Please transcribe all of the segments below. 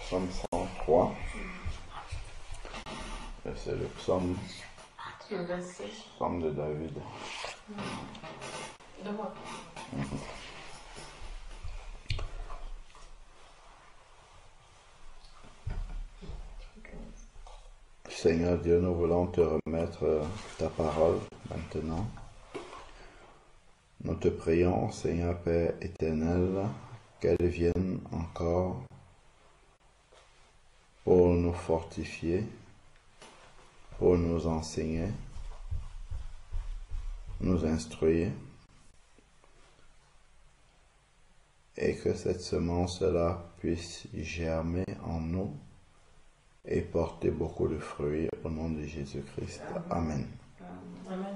Psaume 103. C'est le psaume de David. Seigneur Dieu, nous voulons te remettre ta parole maintenant. Nous te prions, Seigneur Père éternel, qu'elle vienne encore pour nous fortifier, pour nous enseigner, nous instruire, et que cette semence-là puisse germer en nous et porter beaucoup de fruits au nom de Jésus-Christ. Amen. Amen.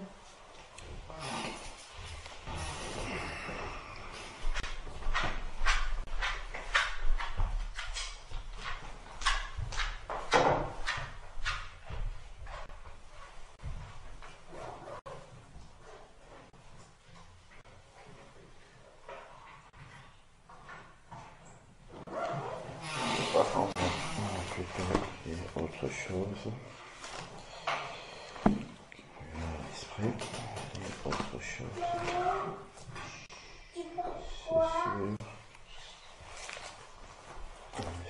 Autre chose. L'esprit. Autre chose.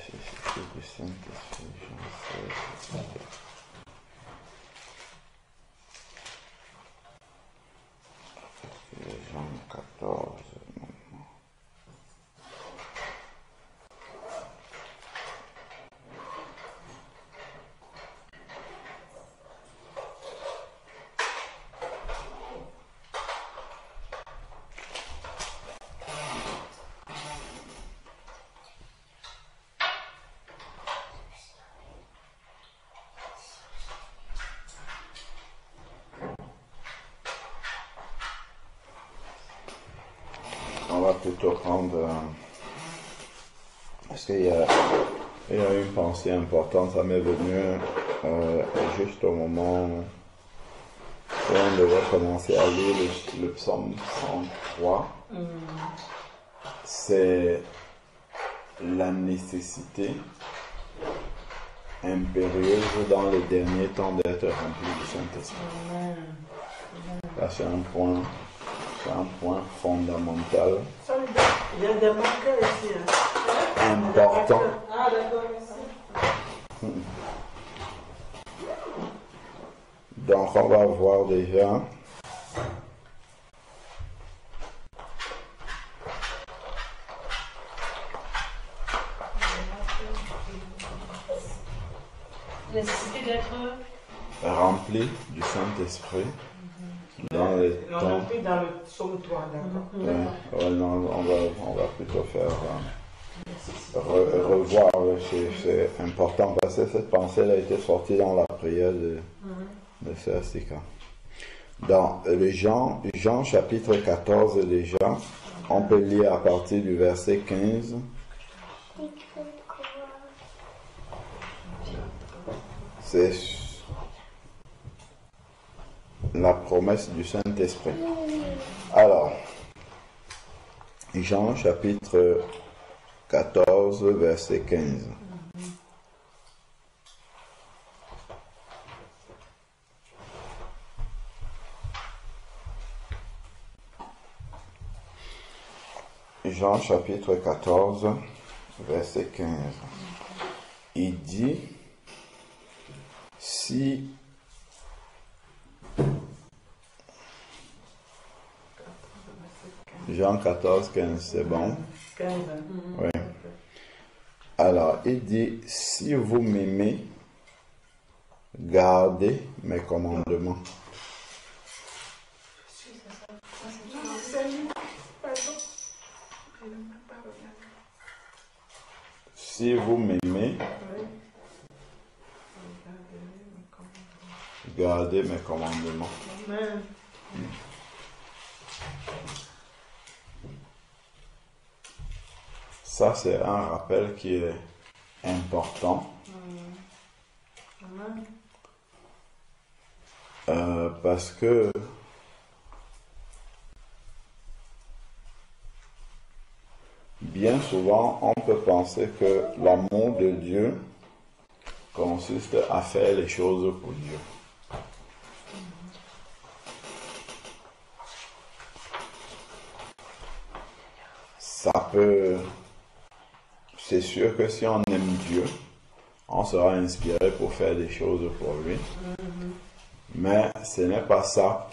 C'est du Saint-Esprit, Jean 16. Jean 14. On va plutôt prendre, parce qu'il y a une pensée importante, ça m'est venu juste au moment où on devait commencer à lire le psaume 103. C'est la nécessité impérieuse dans les derniers temps d'être rempli du Saint-Esprit. Là, c'est un point fondamental. Il y a des marqueurs ici. Important. Ah, d'accord, merci. Donc, on va voir déjà. Nécessité d'être rempli du Saint-Esprit dans les temps. rempli dans le psaume 3, d'accord. Ouais, non, on va plutôt faire revoir. C'est important parce que cette pensée a été sortie dans la prière de Sœur Sika. Dans le Jean chapitre 14 déjà, on peut lire à partir du verset 15. C'est la promesse du Saint-Esprit. Alors, Jean chapitre 14, verset 15. Jean chapitre 14, verset 15. Il dit, si Jean 14, 15, c'est bon? 15. Oui. Alors, il dit, si vous m'aimez, gardez mes commandements. Si vous m'aimez, gardez mes commandements. Ça, c'est un rappel qui est important. Parce que bien souvent, on peut penser que l'amour de Dieu consiste à faire les choses pour Dieu. C'est sûr que si on aime Dieu, on sera inspiré pour faire des choses pour lui. Mais ce n'est pas ça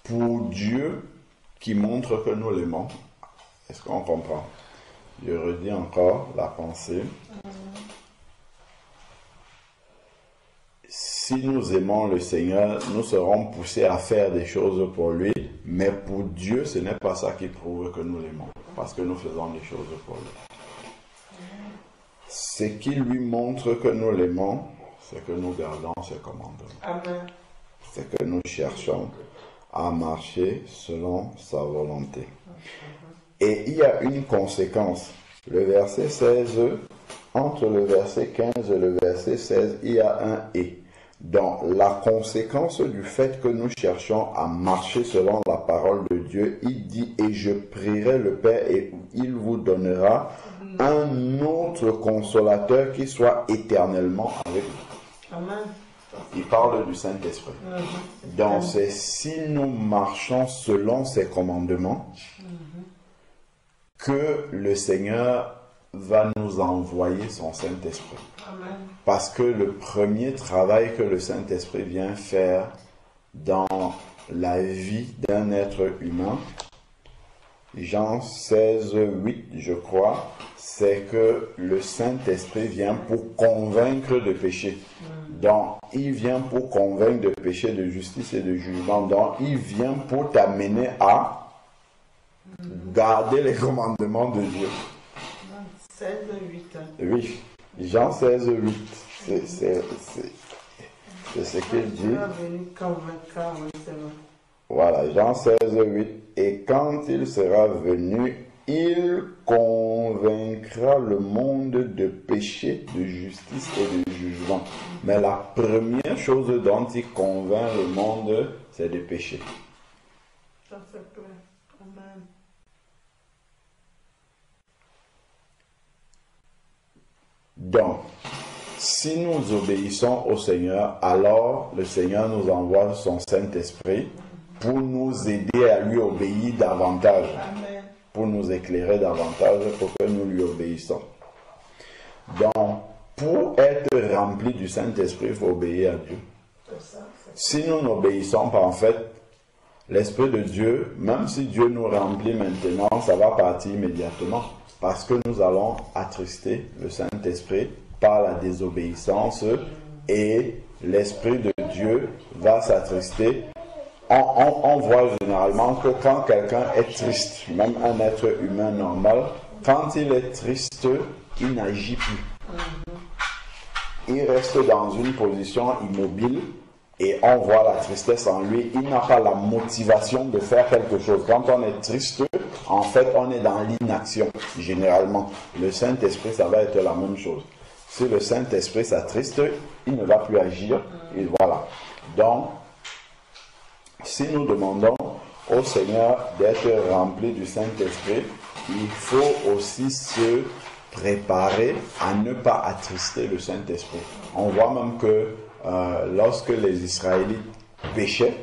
pour Dieu qui montre que nous l'aimons. Est-ce qu'on comprend? Je redis encore la pensée. Si nous aimons le Seigneur, nous serons poussés à faire des choses pour lui. Mais pour Dieu, ce n'est pas ça qui prouve que nous l'aimons. Parce que nous faisons des choses pour lui. Ce qui lui montre que nous l'aimons, c'est que nous gardons ses commandements. Amen. C'est que nous cherchons à marcher selon sa volonté. Et il y a une conséquence. Le verset 16, entre le verset 15 et le verset 16, il y a un « et ». Donc, la conséquence du fait que nous cherchons à marcher selon la parole de Dieu, il dit « Et je prierai le Père et il vous donnera un autre consolateur qui soit éternellement avec vous. » Amen. Il parle du Saint-Esprit. Donc, c'est si nous marchons selon ses commandements que le Seigneur va nous envoyer son Saint-Esprit. Amen. Parce que le premier travail que le Saint-Esprit vient faire dans la vie d'un être humain, Jean 16, 8, je crois, c'est que le Saint-Esprit vient pour convaincre de péché. Donc, il vient pour convaincre de péché, de justice et de jugement. Donc, il vient pour t'amener à garder les commandements de Dieu. 16, 8. Oui, Jean 16, 8. C'est ce qu'il dit. Voilà, Jean 16, 8. Et quand il sera venu, il convaincra le monde de péché, de justice et de jugement. Mais la première chose dont il convainc le monde, c'est de péché. Ça c'est clair. Amen. Donc, si nous obéissons au Seigneur, alors le Seigneur nous envoie son Saint-Esprit pour nous aider à lui obéir davantage. Amen. Pour nous éclairer davantage, pour que nous lui obéissons. Donc, pour être rempli du Saint-Esprit, il faut obéir à Dieu. Si nous n'obéissons pas, en fait, l'Esprit de Dieu, même si Dieu nous remplit maintenant, ça va partir immédiatement. Parce que nous allons attrister le Saint-Esprit par la désobéissance et l'Esprit de Dieu va s'attrister. On voit généralement que quand quelqu'un est triste, même un être humain normal, quand il est triste, il n'agit plus. Il reste dans une position immobile et on voit la tristesse en lui. Il n'a pas la motivation de faire quelque chose. Quand on est triste, en fait, on est dans l'inaction, généralement. Le Saint-Esprit, ça va être la même chose. Si le Saint-Esprit s'attriste, il ne va plus agir. Et voilà. Donc, si nous demandons au Seigneur d'être rempli du Saint-Esprit, il faut aussi se préparer à ne pas attrister le Saint-Esprit. On voit même que lorsque les Israélites péchaient,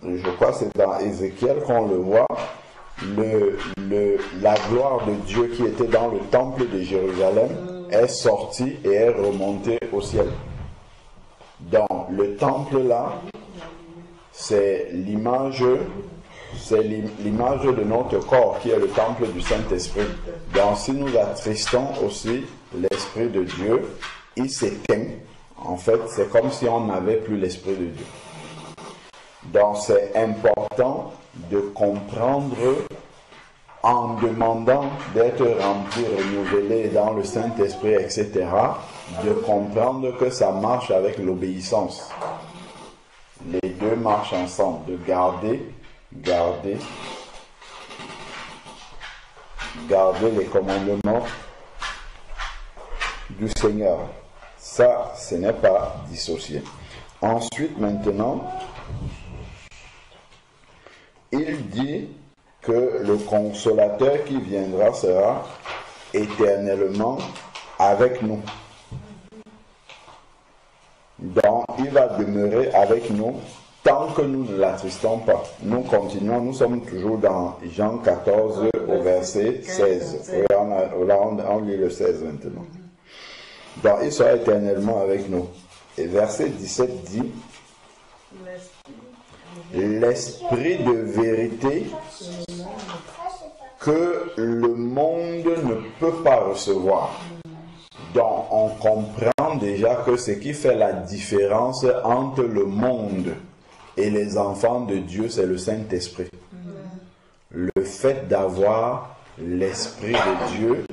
je crois que c'est dans Ézéchiel qu'on le voit, la gloire de Dieu qui était dans le temple de Jérusalem est sortie et est remontée au ciel. Donc le temple là, c'est l'image de notre corps qui est le temple du Saint-Esprit. Donc si nous attristons aussi l'Esprit de Dieu, il s'éteint. En fait, c'est comme si on n'avait plus l'Esprit de Dieu. Donc c'est important de comprendre en demandant d'être rempli, renouvelé dans le Saint-Esprit, etc., de comprendre que ça marche avec l'obéissance. les deux marchent ensemble, de garder les commandements du Seigneur. Ça, ce n'est pas dissocié. Ensuite, maintenant, il dit que le consolateur qui viendra sera éternellement avec nous. Donc, il va demeurer avec nous tant que nous ne l'attristons pas. Nous continuons, nous sommes toujours dans Jean 14 au verset 16. On lit le 16 maintenant. Donc, il sera éternellement avec nous. Et verset 17 dit, l'esprit de vérité que le monde ne peut pas recevoir. Donc, on comprend déjà que ce qui fait la différence entre le monde et les enfants de Dieu, c'est le Saint-Esprit. Le fait d'avoir l'Esprit de Dieu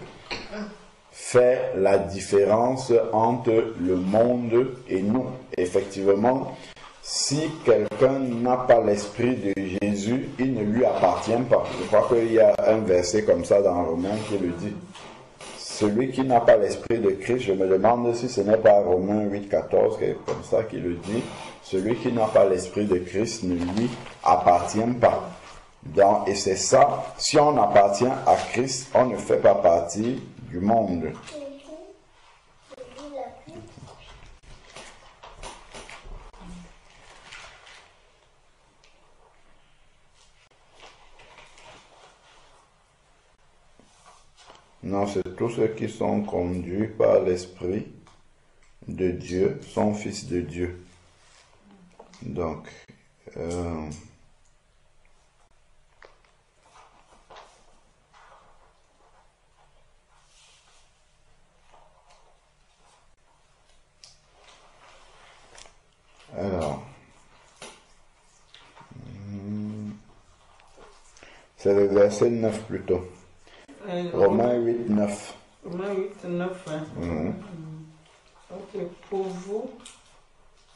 fait la différence entre le monde et nous. Effectivement, si quelqu'un n'a pas l'Esprit de Jésus, il ne lui appartient pas. Je crois qu'il y a un verset comme ça dans Romains qui le dit. Celui qui n'a pas l'Esprit de Christ, je me demande si ce n'est pas Romains 8, 14, comme ça qu'il le dit. Celui qui n'a pas l'Esprit de Christ ne lui appartient pas. Donc, et c'est ça, si on appartient à Christ, on ne fait pas partie du monde. Non, c'est tous ceux qui sont conduits par l'Esprit de Dieu, sont fils de Dieu. Donc, alors, c'est le verset 9 plutôt. Romains 8, 9. Romains 8, 9. Hein. Ok, pour vous,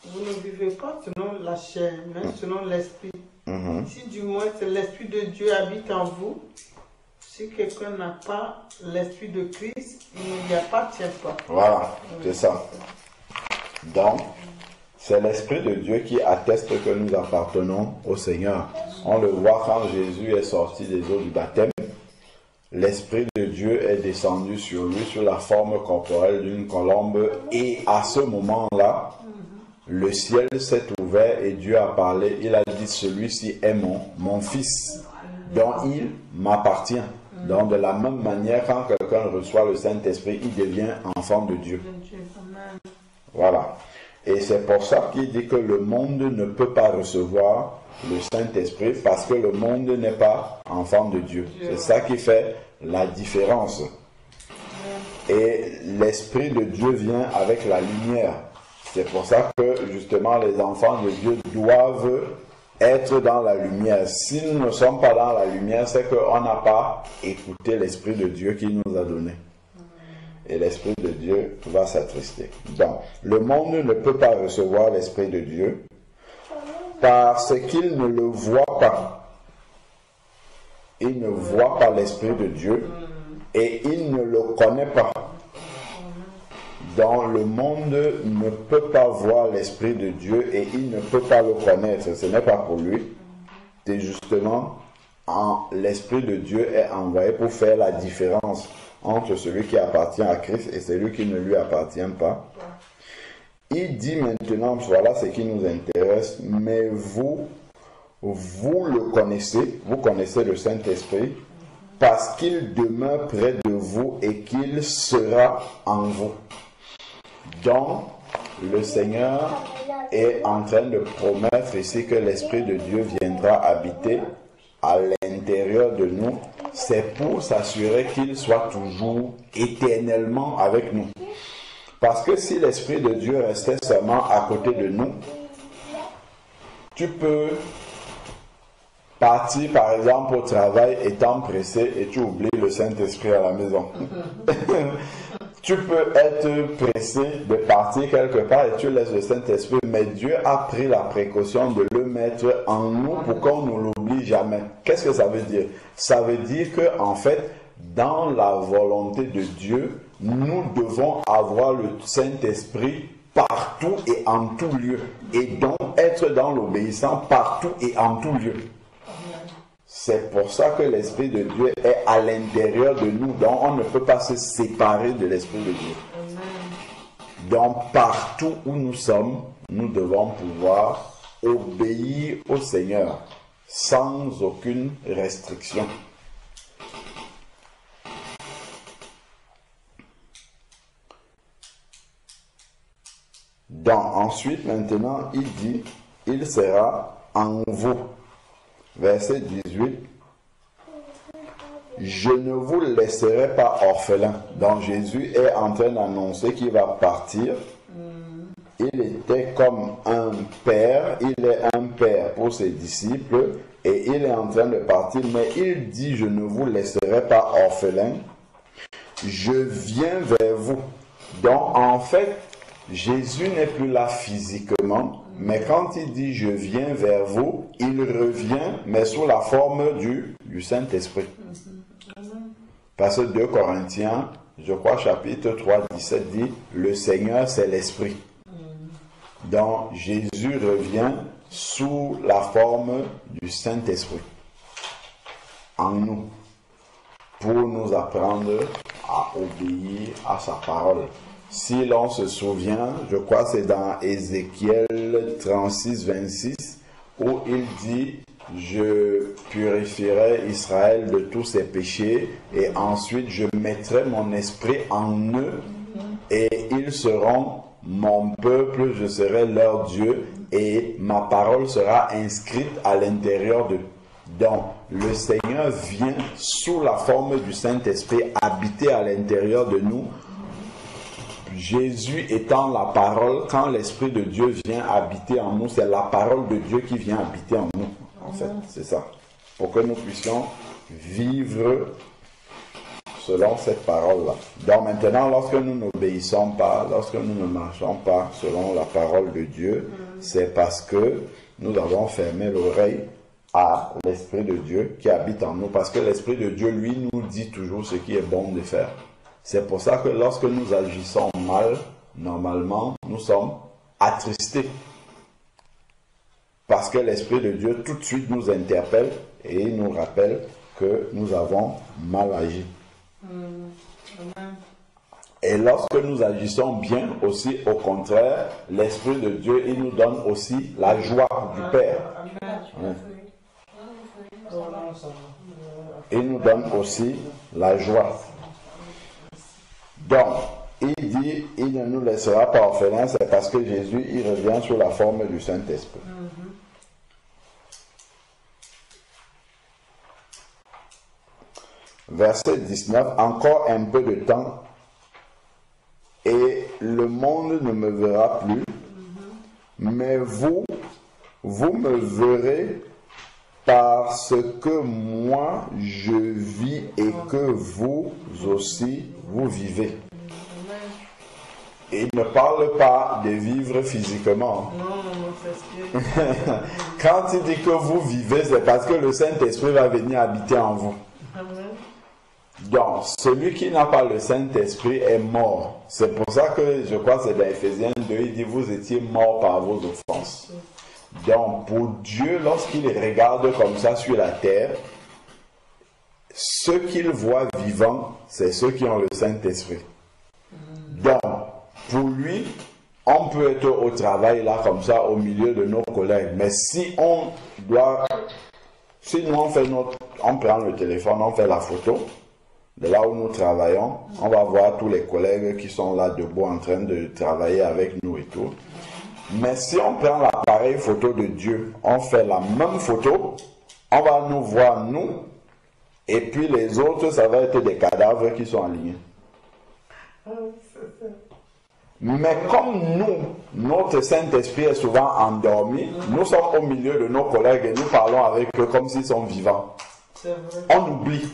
vous ne vivez pas selon la chair, mais selon l'esprit. Si du moins c'est l'Esprit de Dieu habite en vous, si quelqu'un n'a pas l'Esprit de Christ, il ne lui appartient pas. Voilà, c'est ça. Donc, c'est l'Esprit de Dieu qui atteste que nous appartenons au Seigneur. On le voit quand Jésus est sorti des eaux du baptême. L'Esprit de Dieu est descendu sur lui sous la forme corporelle d'une colombe et à ce moment-là, le ciel s'est ouvert et Dieu a parlé. Il a dit, celui-ci est mon fils, dont il m'appartient. Donc de la même manière, quand quelqu'un reçoit le Saint-Esprit, il devient enfant de Dieu. Voilà. Et c'est pour ça qu'il dit que le monde ne peut pas recevoir le Saint-Esprit parce que le monde n'est pas enfant de Dieu. C'est ça qui fait la différence. Et l'Esprit de Dieu vient avec la lumière. C'est pour ça que justement les enfants de Dieu doivent être dans la lumière. Si nous ne sommes pas dans la lumière, c'est qu'on n'a pas écouté l'Esprit de Dieu qui nous a donné. Et l'Esprit de Dieu va s'attrister. Donc, le monde ne peut pas recevoir l'Esprit de Dieu parce qu'il ne le voit pas. Il ne voit pas l'Esprit de Dieu et il ne le connaît pas. Donc, le monde ne peut pas voir l'Esprit de Dieu et il ne peut pas le connaître. Ce n'est pas pour lui. C'est justement l'Esprit de Dieu est envoyé pour faire la différence entre celui qui appartient à Christ et celui qui ne lui appartient pas. Il dit maintenant, voilà ce qui nous intéresse, mais vous le connaissez, vous connaissez le Saint-Esprit, parce qu'il demeure près de vous et qu'il sera en vous. Donc, le Seigneur est en train de promettre ici que l'Esprit de Dieu viendra habiter à l'intérieur de nous. C'est pour s'assurer qu'il soit toujours éternellement avec nous. Parce que si l'Esprit de Dieu restait seulement à côté de nous, tu peux partir par exemple au travail étant pressé et tu oublies le Saint-Esprit à la maison. tu peux être pressé de partir quelque part et tu laisses le Saint-Esprit, mais Dieu a pris la précaution de le mettre en nous pour qu'on ne l'oublie jamais. Qu'est-ce que ça veut dire? Ça veut dire que, en fait, dans la volonté de Dieu, nous devons avoir le Saint-Esprit partout et en tout lieu. Et donc être dans l'obéissance partout et en tout lieu. C'est pour ça que l'Esprit de Dieu est à l'intérieur de nous. Donc on ne peut pas se séparer de l'Esprit de Dieu. Donc partout où nous sommes, nous devons pouvoir obéir au Seigneur sans aucune restriction. Donc ensuite, maintenant, il dit, il sera en vous. Verset 18. Je ne vous laisserai pas orphelin. Donc Jésus est en train d'annoncer qu'il va partir. Il était comme un père. Il est un père pour ses disciples. Et il est en train de partir. Mais il dit, je ne vous laisserai pas orphelin. Je viens vers vous. Donc en fait, Jésus n'est plus là physiquement, mais quand il dit « je viens vers vous », il revient, mais sous la forme du Saint-Esprit. Parce que 2 Corinthiens, je crois chapitre 3, 17 dit « le Seigneur c'est l'Esprit ». Donc Jésus revient sous la forme du Saint-Esprit en nous, pour nous apprendre à obéir à sa parole. Si l'on se souvient, je crois que c'est dans Ézéchiel 36, 26, où il dit « Je purifierai Israël de tous ses péchés et ensuite je mettrai mon esprit en eux et ils seront mon peuple, je serai leur Dieu et ma parole sera inscrite à l'intérieur d'eux. » Donc, le Seigneur vient sous la forme du Saint-Esprit habiter à l'intérieur de nous. Jésus étant la parole, quand l'Esprit de Dieu vient habiter en nous, c'est la parole de Dieu qui vient habiter en nous. En fait, c'est ça. Pour que nous puissions vivre selon cette parole-là. Donc maintenant, lorsque nous n'obéissons pas, lorsque nous ne marchons pas selon la parole de Dieu, c'est parce que nous avons fermé l'oreille à l'Esprit de Dieu qui habite en nous. Parce que l'Esprit de Dieu, lui, nous dit toujours ce qui est bon de faire. C'est pour ça que lorsque nous agissons mal, normalement, nous sommes attristés. Parce que l'Esprit de Dieu tout de suite nous interpelle et il nous rappelle que nous avons mal agi. Et lorsque nous agissons bien aussi, au contraire, l'Esprit de Dieu, il nous donne aussi la joie du Père. Il nous donne aussi la joie. Donc, il dit, il ne nous laissera pas orphelins, c'est parce que Jésus, il revient sous la forme du Saint-Esprit. Verset 19, encore un peu de temps et le monde ne me verra plus, mais vous me verrez parce que moi je vis et que vous aussi vous vivez. Il ne parle pas de vivre physiquement. Non, quand il dit que vous vivez, c'est parce que le Saint-Esprit va venir habiter en vous. Donc, celui qui n'a pas le Saint-Esprit est mort. C'est pour ça que je crois que c'est dans Ephésiens 2, il dit vous étiez morts par vos offenses. Donc, pour Dieu, lorsqu'il regarde comme ça sur la terre, ceux qu'il voit vivants, c'est ceux qui ont le Saint-Esprit. Donc, pour lui, on peut être au travail là comme ça, au milieu de nos collègues. Mais si on doit, si nous on prend le téléphone, on fait la photo, de là où nous travaillons, on va voir tous les collègues qui sont là debout en train de travailler avec nous et tout. Mais si on prend l'appareil photo de Dieu, on fait la même photo, on va nous voir nous, et puis les autres, ça va être des cadavres qui sont alignés. Mais comme nous, notre Saint-Esprit est souvent endormi, nous sommes au milieu de nos collègues et nous parlons avec eux comme s'ils sont vivants. On oublie.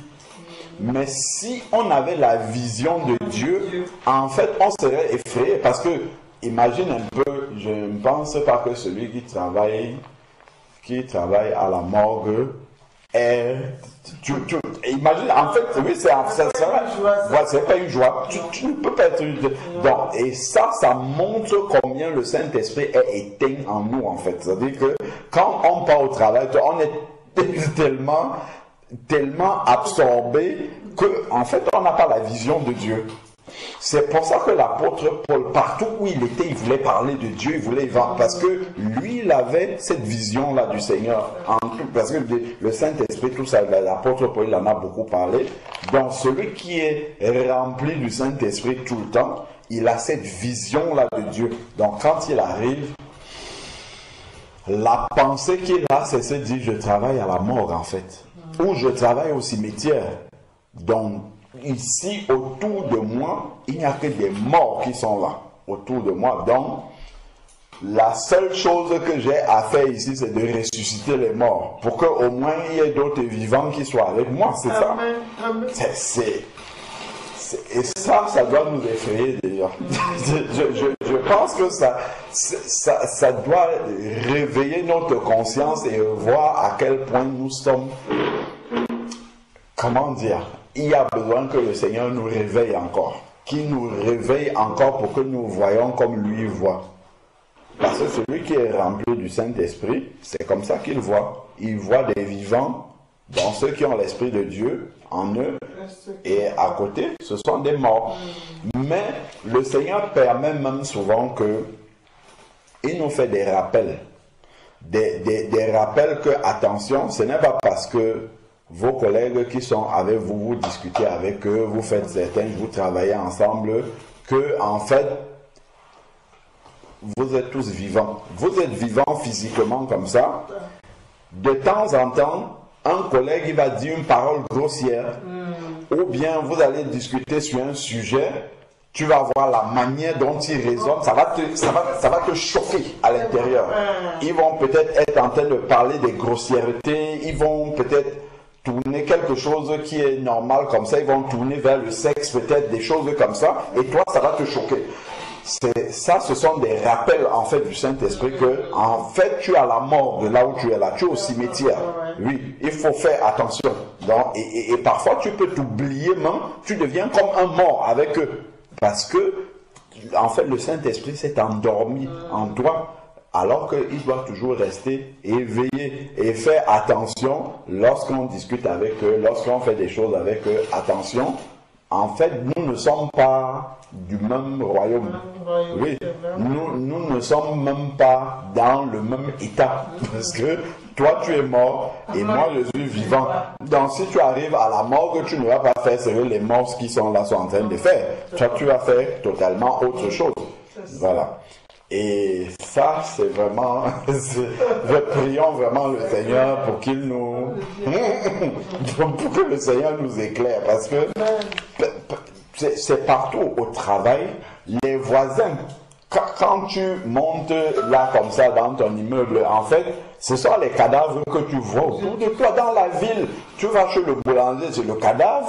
Mais si on avait la vision de Dieu, en fait, on serait effrayé. Parce que, imagine un peu, je ne pense pas que celui qui travaille à la morgue imagine, en fait, oui, c'est pas une joie. Tu ne peux pas être une joie. Donc, et ça montre combien le Saint-Esprit est éteint en nous, en fait. C'est-à-dire que quand on part au travail, on est tellement absorbé que, en fait, on n'a pas la vision de Dieu. C'est pour ça que l'apôtre Paul, partout où il était, il voulait parler de Dieu, il voulait vendre, parce que lui, il avait cette vision-là du Seigneur. Parce que le Saint-Esprit, tout ça, l'apôtre Paul, il en a beaucoup parlé. Donc, celui qui est rempli du Saint-Esprit tout le temps, il a cette vision-là de Dieu. Donc, quand il arrive, la pensée qu'il a, c'est se dire, je travaille à la mort, en fait. Ou je travaille au cimetière. Donc, ici, autour de moi, il n'y a que des morts qui sont là, autour de moi. Donc, la seule chose que j'ai à faire ici, c'est de ressusciter les morts, pour qu'au moins il y ait d'autres vivants qui soient avec moi, c'est ça. Amen. Et ça doit nous effrayer déjà. Je pense que ça doit réveiller notre conscience et voir à quel point nous sommes, comment dire, il y a besoin que le Seigneur nous réveille encore, qu'il nous réveille encore pour que nous voyons comme lui voit. Parce que celui qui est rempli du Saint-Esprit, c'est comme ça qu'il voit. Il voit des vivants, dans ceux qui ont l'Esprit de Dieu en eux, et à côté, ce sont des morts. Mais le Seigneur permet même souvent que il nous fait des rappels. Des rappels que, attention, ce n'est pas parce que vos collègues qui sont avec vous, vous discutez avec eux, vous faites certains, vous travaillez ensemble, que en fait, vous êtes tous vivants. Vous êtes vivants physiquement comme ça. De temps en temps, un collègue il va dire une parole grossière, ou bien vous allez discuter sur un sujet, tu vas voir la manière dont il raisonne, ça va te choquer à l'intérieur. Ils vont peut-être être en train de parler des grossièretés, ils vont peut-être tourner quelque chose qui est normal comme ça, ils vont tourner vers le sexe, peut-être des choses comme ça, et toi ça va te choquer. Ça, ce sont des rappels en fait du Saint-Esprit que en fait tu es à la mort de là où tu es là, tu es au cimetière. Oui, il faut faire attention. Donc, et parfois tu peux t'oublier même, tu deviens comme un mort avec eux. Parce que en fait le Saint-Esprit s'est endormi en toi, alors qu'il doit toujours rester éveillé et faire attention lorsqu'on discute avec eux, lorsqu'on fait des choses avec eux. Attention, en fait, nous ne sommes pas du même royaume. Oui, nous ne sommes même pas dans le même état. Parce que toi, tu es mort et moi, je suis vivant. Donc, si tu arrives à la mort, tu ne vas pas faire ce que les morts qui sont là sont en train de faire. Toi, tu vas faire totalement autre chose. Voilà. Et ça, c'est vraiment... prions vraiment le Seigneur pour qu'il nous... pour que le Seigneur nous éclaire. Parce que c'est partout au travail. Les voisins, quand tu montes là comme ça dans ton immeuble, en fait, ce sont les cadavres que tu vois autour de toi dans la ville. Tu vas chez le boulanger, c'est le cadavre.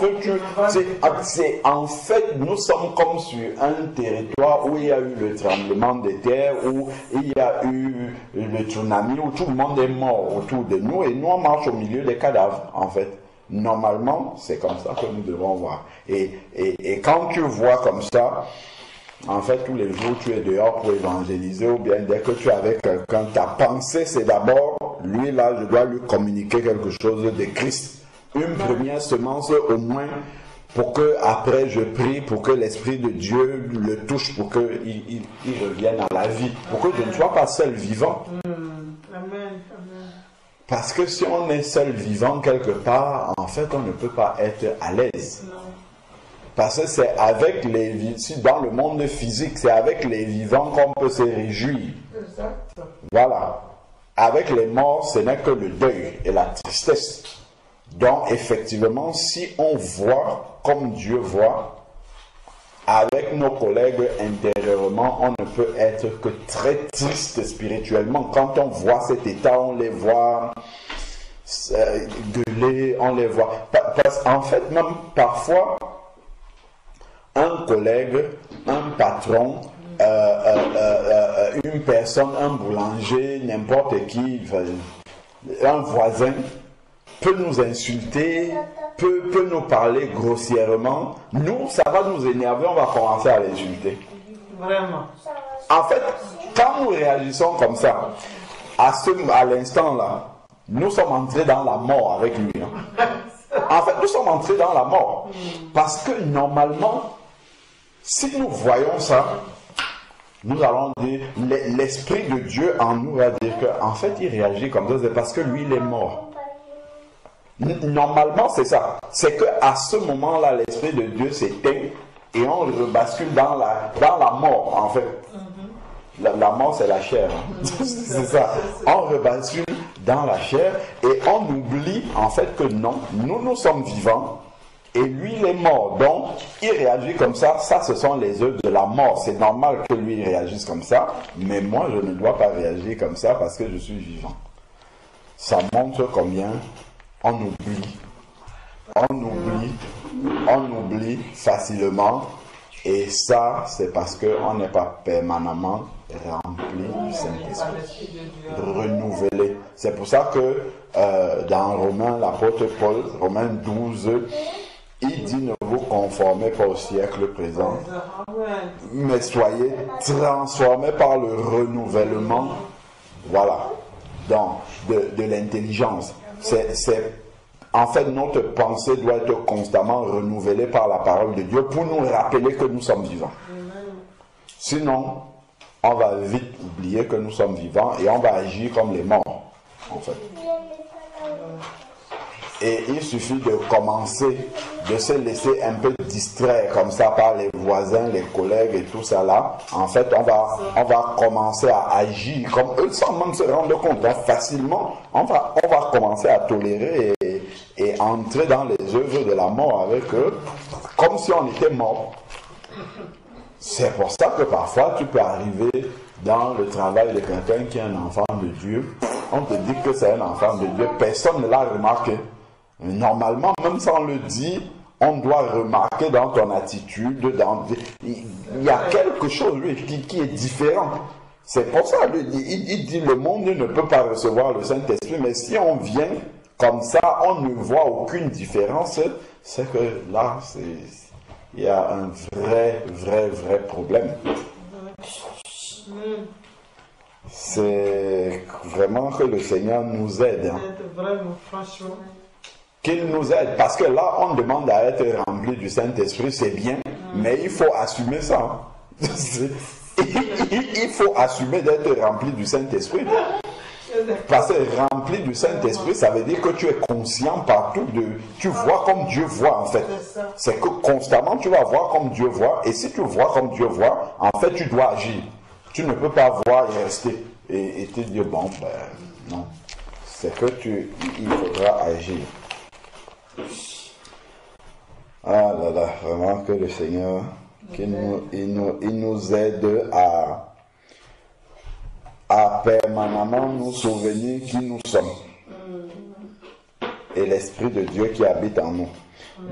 En fait, nous sommes comme sur un territoire où il y a eu le tremblement de terre, où il y a eu le tsunami, où tout le monde est mort autour de nous et nous on marche au milieu des cadavres, en fait. Normalement, c'est comme ça que nous devons voir. Et quand tu vois comme ça, en fait, tous les jours, tu es dehors pour évangéliser, ou bien dès que tu es avec quelqu'un, ta pensée, c'est d'abord, lui là, je dois lui communiquer quelque chose de Christ. Une première semence au moins, pour que après je prie, pour que l'Esprit de Dieu le touche, pour qu'il revienne à la vie, pour que je ne sois pas seul vivant. Amen. Parce que si on est seul vivant quelque part, en fait, on ne peut pas être à l'aise. Parce que c'est avec les vivants, dans le monde physique, c'est avec les vivants qu'on peut se réjouir. Exact. Voilà. Avec les morts, ce n'est que le deuil et la tristesse. Donc, effectivement, si on voit comme Dieu voit, avec nos collègues intérieurement, on ne peut être que très triste spirituellement. Quand on voit cet état, on les voit gueuler, on les voit. parce qu'en fait, même parfois, un collègue, un patron, une personne, un boulanger, n'importe qui, un voisin, peut nous insulter, peut nous parler grossièrement. Nous, ça va nous énerver, on va commencer à l'insulter. Vraiment. En fait, quand nous réagissons comme ça, à l'instant là, nous sommes entrés dans la mort avec lui. Hein. En fait, nous sommes entrés dans la mort. Parce que normalement, si nous voyons ça, nous allons dire, l'Esprit de Dieu en nous va dire qu'en fait, il réagit comme ça, c'est parce que lui, il est mort. Normalement, c'est ça. C'est qu'à ce moment-là, l'Esprit de Dieu s'éteint et on rebascule dans la mort, en fait. La mort, c'est la chair. Hein. C'est ça. On rebascule dans la chair et on oublie, en fait, que non, nous sommes vivants et lui, il est mort. Donc, il réagit comme ça. Ça, ce sont les œuvres de la mort. C'est normal que lui il réagisse comme ça, mais moi, je ne dois pas réagir comme ça parce que je suis vivant. Ça montre combien on oublie. On oublie facilement. Et ça, c'est parce qu'on n'est pas permanemment rempli du Saint-Esprit, renouvelé. C'est pour ça que dans Romains, l'apôtre Paul, Romains 12, il dit ne vous conformez pas au siècle présent, mais soyez transformés par le renouvellement, voilà, de l'intelligence. En fait, notre pensée doit être constamment renouvelée par la parole de Dieu pour nous rappeler que nous sommes vivants. Sinon, on va vite oublier que nous sommes vivants et on va agir comme les morts, en fait. Et il suffit de commencer, de se laisser un peu distraire comme ça par les voisins, les collègues et tout ça là. En fait, on va commencer à agir comme eux sans même se rendre compte. Donc, facilement, on va commencer à tolérer et entrer dans les œuvres de la mort avec eux, comme si on était mort. C'est pour ça que parfois, tu peux arriver dans le travail de quelqu'un qui est un enfant de Dieu. On te dit que c'est un enfant de Dieu. Personne ne l'a remarqué. Normalement, même si on le dit, on doit remarquer dans ton attitude, il y a quelque chose lui, qui est différent. C'est pour ça il dit le monde ne peut pas recevoir le Saint-Esprit, mais si on vient comme ça, on ne voit aucune différence, c'est que là, il y a un vrai problème. C'est vraiment que le Seigneur nous aide. Hein. Vraiment, franchement. Qu'il nous aide, parce que là, on demande à être rempli du Saint-Esprit, c'est bien, mais il faut assumer ça. Hein. Il faut assumer d'être rempli du Saint-Esprit. Parce que rempli du Saint-Esprit, ça veut dire que tu es conscient partout tu vois comme Dieu voit, en fait. C'est que constamment, tu vas voir comme Dieu voit, et si tu vois comme Dieu voit, en fait, tu dois agir. Tu ne peux pas voir et rester, et te dire, bon, non. C'est que il faudra agir. Ah là là, vraiment que le Seigneur, il nous aide à permanemment nous souvenir qui nous sommes. Et l'Esprit de Dieu qui habite en nous.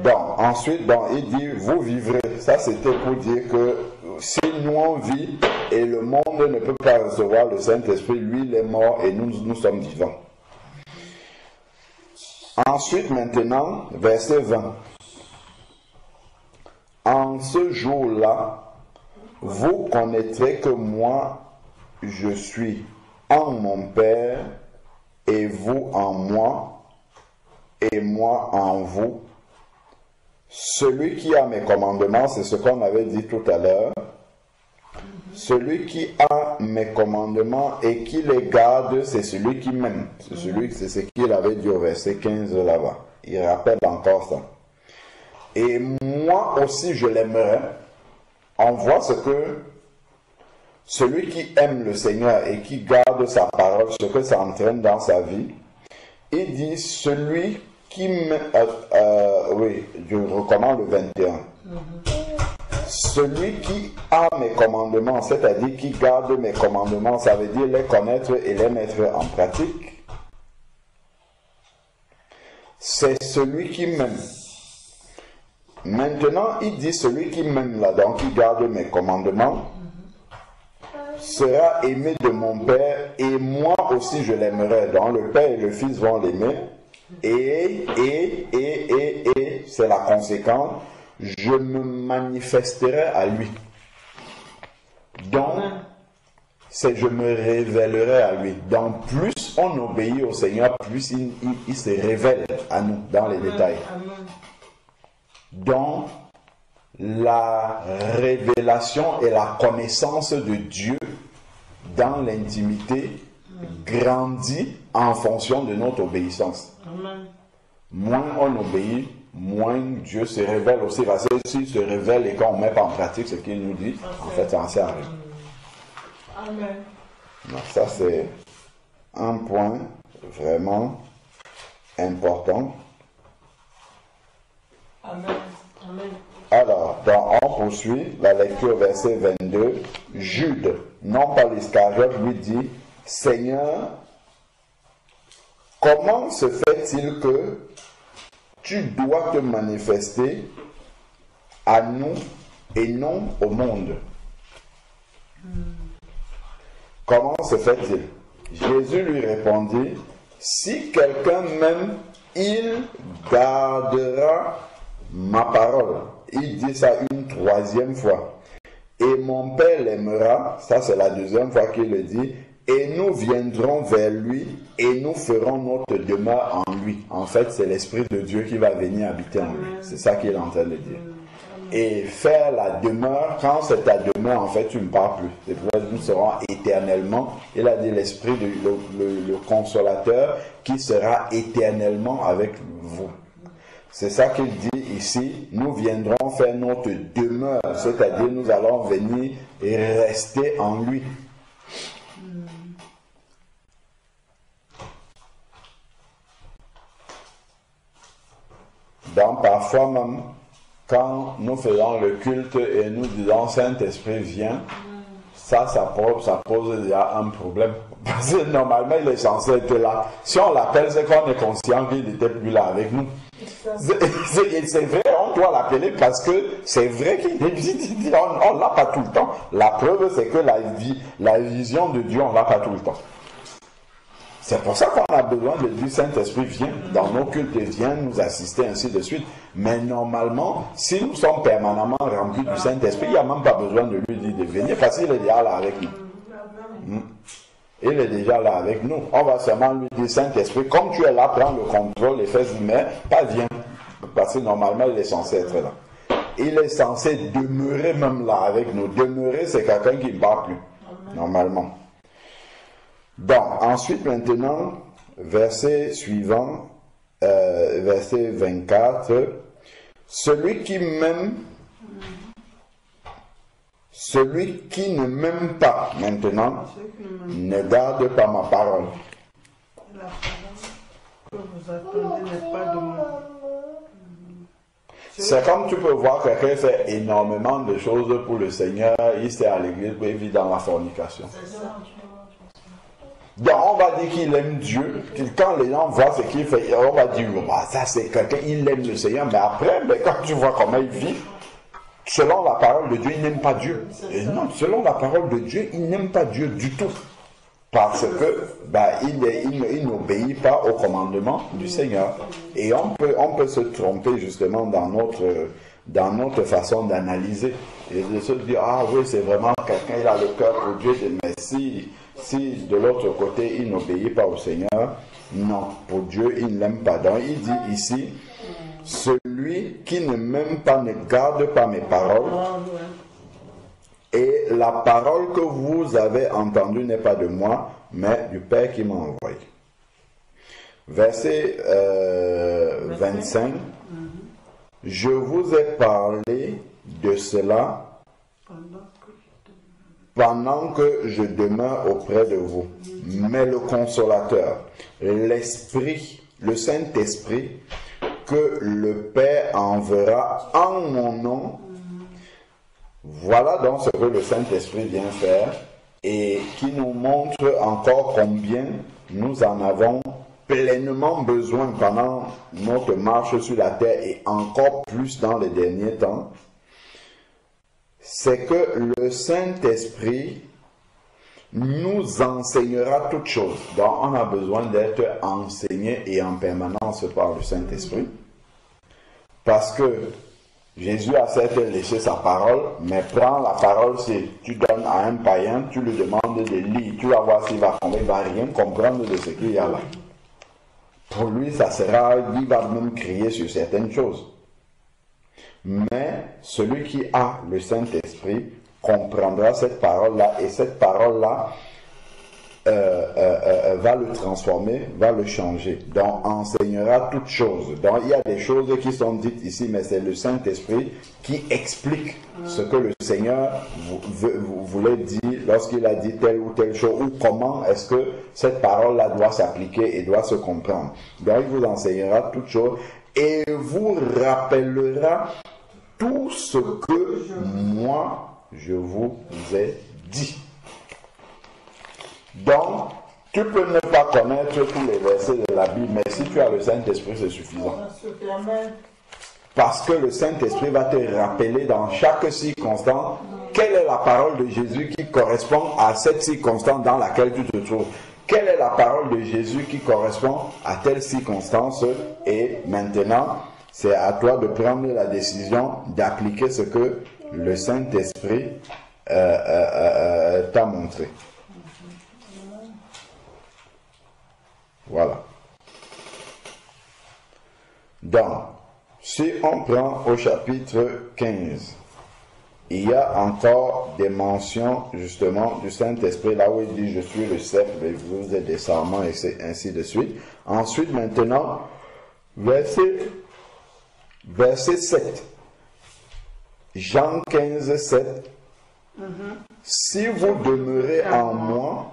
Donc, ensuite, il dit, vous vivrez. Ça, c'était pour dire que si nous on vit et le monde ne peut pas recevoir le Saint-Esprit, lui, il est mort et nous sommes vivants. Ensuite, maintenant, verset 20. En ce jour-là, vous connaîtrez que moi, je suis en mon Père, et vous en moi, et moi en vous. Celui qui a mes commandements, c'est ce qu'on avait dit tout à l'heure. Celui qui a mes commandements et qui les garde, c'est celui qui m'aime. C'est ce qu'il avait dit au verset 15 là-bas. Il rappelle encore ça. Et moi aussi je l'aimerai. On voit ce que celui qui aime le Seigneur et qui garde sa parole, ce que ça entraîne dans sa vie. Il dit celui qui oui, je recommande le 21. Celui qui a mes commandements, c'est-à-dire qui garde mes commandements, ça veut dire les connaître et les mettre en pratique. c'est celui qui m'aime. Maintenant, il dit celui qui m'aime là, donc qui garde mes commandements, sera aimé de mon Père, et moi aussi je l'aimerai. Donc le Père et le Fils vont l'aimer. Et, c'est la conséquence, je me manifesterai à lui. Donc, je me révélerai à lui. Donc, plus on obéit au Seigneur, plus il se révèle à nous dans les détails. Donc, la révélation et la connaissance de Dieu dans l'intimité grandit en fonction de notre obéissance. Amen. Moins on obéit, moins Dieu se révèle aussi. Parce que s'il se révèle et qu'on ne met pas en pratique ce qu'il nous dit, en fait, ça en sert à rien. Amen. Donc ça, c'est un point vraiment important. Amen. Amen. Alors, on poursuit la lecture, verset 22. Jude, non pas l'Iscariote, lui dit, Seigneur, comment se fait-il que tu dois te manifester à nous et non au monde? Comment se fait-il? Jésus lui répondit, si quelqu'un m'aime, il gardera ma parole. Il dit ça une troisième fois. Et mon Père l'aimera, ça c'est la deuxième fois qu'il le dit, et nous viendrons vers lui et nous ferons notre demeure en lui. En fait, c'est l'Esprit de Dieu qui va venir habiter en lui. C'est ça qu'il est en train de dire. Et faire la demeure, quand c'est ta demeure, en fait, tu ne pars plus. C'est pour ça que nous serons éternellement. Il a dit l'Esprit, le Consolateur, qui sera éternellement avec vous. C'est ça qu'il dit ici, nous viendrons faire notre demeure, c'est-à-dire nous allons venir et rester en lui. Donc parfois même, quand nous faisons le culte et nous disons Saint-Esprit viens, ça pose déjà un problème. Parce que normalement il est censé être là. Si on l'appelle, c'est qu'on est conscient qu'il n'était plus là avec nous. C'est vrai, on doit l'appeler parce que c'est vrai qu'il existe. On ne l'a pas tout le temps. La preuve, c'est que la vision de Dieu, on ne l'a pas tout le temps. C'est pour ça qu'on a besoin de dire Saint-Esprit vient dans nos cultes, vient nous assister, ainsi de suite. Mais normalement, si nous sommes permanemment remplis du Saint-Esprit, il n'y a même pas besoin de lui dire de venir parce qu'il est déjà là avec nous. Il est déjà là avec nous. On va seulement lui dire Saint-Esprit, comme tu es là, prends le contrôle et fais-y, mais pas viens. Parce que normalement, il est censé être là. Il est censé demeurer même là avec nous. Demeurer, c'est quelqu'un qui ne bat plus, normalement. Donc, ensuite, maintenant, verset suivant, verset 24. Celui qui m'aime, celui qui ne m'aime pas, maintenant, ne garde pas ma parole. La parole que vous attendez n'est pas de moi. C'est comme tu peux voir quelqu'un fait énormément de choses pour le Seigneur, il s'est à l'église, il vit dans la fornication. Donc on va dire qu'il aime Dieu. Quand les gens voient ce qu'il fait, on va dire, bah, ça c'est quelqu'un, il aime le Seigneur. Mais après, quand tu vois comment il vit, selon la parole de Dieu, il n'aime pas Dieu. Et non, selon la parole de Dieu, il n'aime pas Dieu du tout. Parce que il n'obéit pas au commandement du Seigneur. Et on peut se tromper justement dans notre façon d'analyser. Et de se dire, ah oui, c'est vraiment quelqu'un, il a le cœur pour Dieu, mais si de l'autre côté, il n'obéit pas au Seigneur, non, pour Dieu, il ne l'aime pas. Donc il dit ici, celui qui ne m'aime pas ne garde pas mes paroles. Et la parole que vous avez entendue n'est pas de moi, mais du Père qui m'a envoyé. Verset 25. Je vous ai parlé de cela pendant que je demeure auprès de vous. Mais le Consolateur, l'Esprit, le Saint-Esprit, que le Père enverra en mon nom, voilà donc ce que le Saint-Esprit vient faire et qui nous montre encore combien nous en avons pleinement besoin pendant notre marche sur la terre et encore plus dans les derniers temps, c'est que le Saint-Esprit nous enseignera toutes choses. Donc on a besoin d'être enseigné et en permanence par le Saint-Esprit. Parce que Jésus a certes laissé sa parole, mais prends la parole, si tu donnes à un païen, tu lui demandes de lire, tu vas voir s'il va comprendre, il ne va rien comprendre de ce qu'il y a là. Pour lui, ça sera, il va même crier sur certaines choses. Mais celui qui a le Saint-Esprit comprendra cette parole-là, et cette parole-là va le transformer, va le changer. Donc, enseignera toutes choses. Donc, il y a des choses qui sont dites ici, mais c'est le Saint-Esprit qui explique ce que le Seigneur voulait dire lorsqu'il a dit telle ou telle chose, ou comment est-ce que cette parole-là doit s'appliquer et doit se comprendre. Donc, il vous enseignera toutes choses et vous rappellera tout ce que moi, je vous ai dit. Donc, tu peux ne pas connaître tous les versets de la Bible, mais si tu as le Saint-Esprit, c'est suffisant. Parce que le Saint-Esprit va te rappeler dans chaque circonstance quelle est la parole de Jésus qui correspond à cette circonstance dans laquelle tu te trouves. Quelle est la parole de Jésus qui correspond à telle circonstance, et maintenant, c'est à toi de prendre la décision d'appliquer ce que le Saint-Esprit t'a montré. Voilà. Donc, si on prend au chapitre 15, il y a encore des mentions justement du Saint-Esprit, là où il dit « Je suis le cep, et vous êtes des sarments » et ainsi de suite. Ensuite, maintenant, verset 7. Jean 15, 7. Si vous demeurez en moi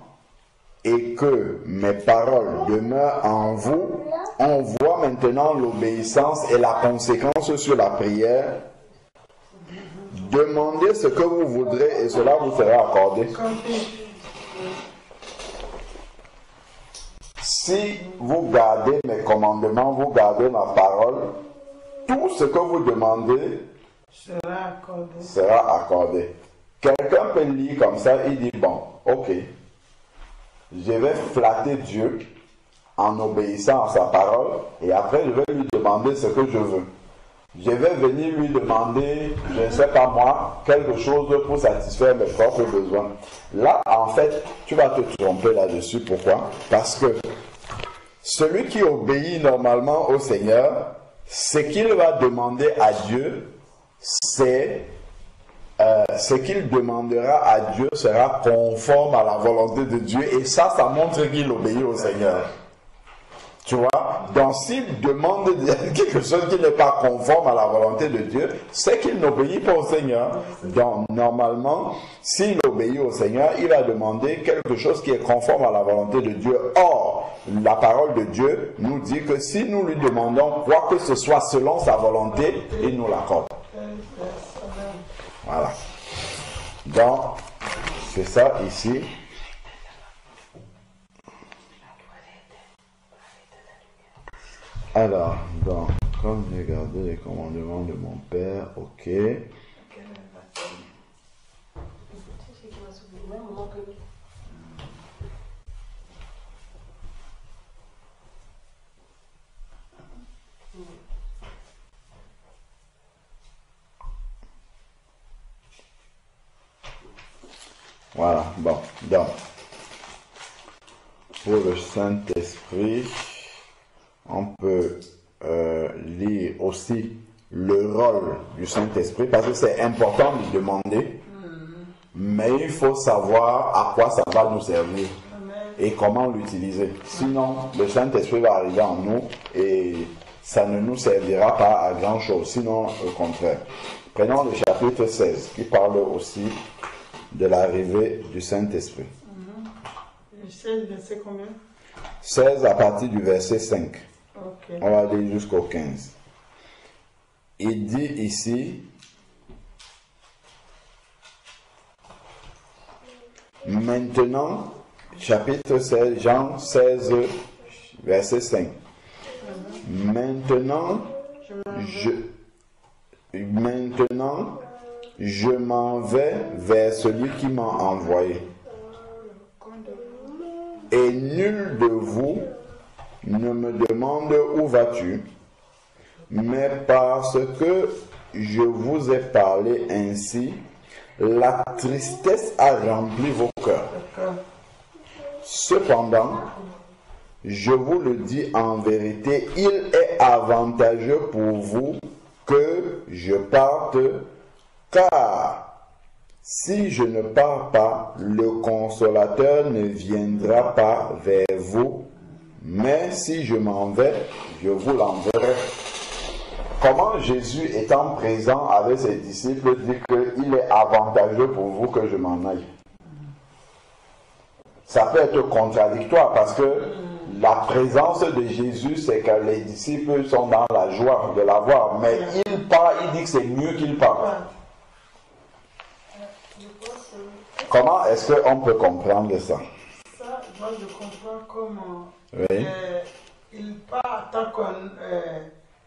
et que mes paroles demeurent en vous, on voit maintenant l'obéissance et la conséquence sur la prière. Demandez ce que vous voudrez et cela vous sera accordé. Si vous gardez mes commandements, vous gardez ma parole, tout ce que vous demandez sera accordé. Quelqu'un peut lire comme ça, il dit, bon, ok, je vais flatter Dieu en obéissant à sa parole et après je vais lui demander ce que je veux. Je vais venir lui demander, je ne sais pas moi, quelque chose pour satisfaire mes propres besoins. Là, en fait, tu vas te tromper là-dessus. Pourquoi? Parce que celui qui obéit normalement au Seigneur, ce qu'il va demander à Dieu, c'est ce qu'il demandera à Dieu sera conforme à la volonté de Dieu, et ça montre qu'il obéit au Seigneur. Tu vois? Donc s'il demande quelque chose qui n'est pas conforme à la volonté de Dieu, c'est qu'il n'obéit pas au Seigneur. Donc normalement, s'il obéit au Seigneur, il va demander quelque chose qui est conforme à la volonté de Dieu. Or, la parole de Dieu nous dit que si nous lui demandons quoi que ce soit selon sa volonté, il nous l'accorde. Voilà. Donc, c'est ça ici. Alors, donc, comme j'ai gardé les commandements de mon père, ok. Voilà, bon, donc, pour le Saint-Esprit, on peut lire aussi le rôle du Saint-Esprit, parce que c'est important de demander, mais il faut savoir à quoi ça va nous servir et comment l'utiliser. Sinon, le Saint-Esprit va arriver en nous et ça ne nous servira pas à grand chose, sinon au contraire. Prenons le chapitre 16, qui parle aussi de l'arrivée du Saint-Esprit. Le 16, verset combien? 16 à partir du verset 5. Okay. On va aller jusqu'au 15. Il dit ici, maintenant, chapitre 16, Jean 16, verset 5. Maintenant, je m'en vais vers celui qui m'a envoyé. Et nul de vous ne me demande où vas-tu, mais parce que je vous ai parlé ainsi, la tristesse a rempli vos cœurs. Cependant, je vous le dis en vérité, il est avantageux pour vous que je parte, car si je ne pars pas, le consolateur ne viendra pas vers vous, mais si je m'en vais, je vous l'enverrai. Comment Jésus, étant présent avec ses disciples, dit qu'il est avantageux pour vous que je m'en aille? Ça peut être contradictoire parce que la présence de Jésus, c'est que les disciples sont dans la joie de l'avoir, mais il part, il dit que c'est mieux qu'il parte. Comment est-ce qu'on peut comprendre ça? Ça, moi je comprends comment oui. il part tant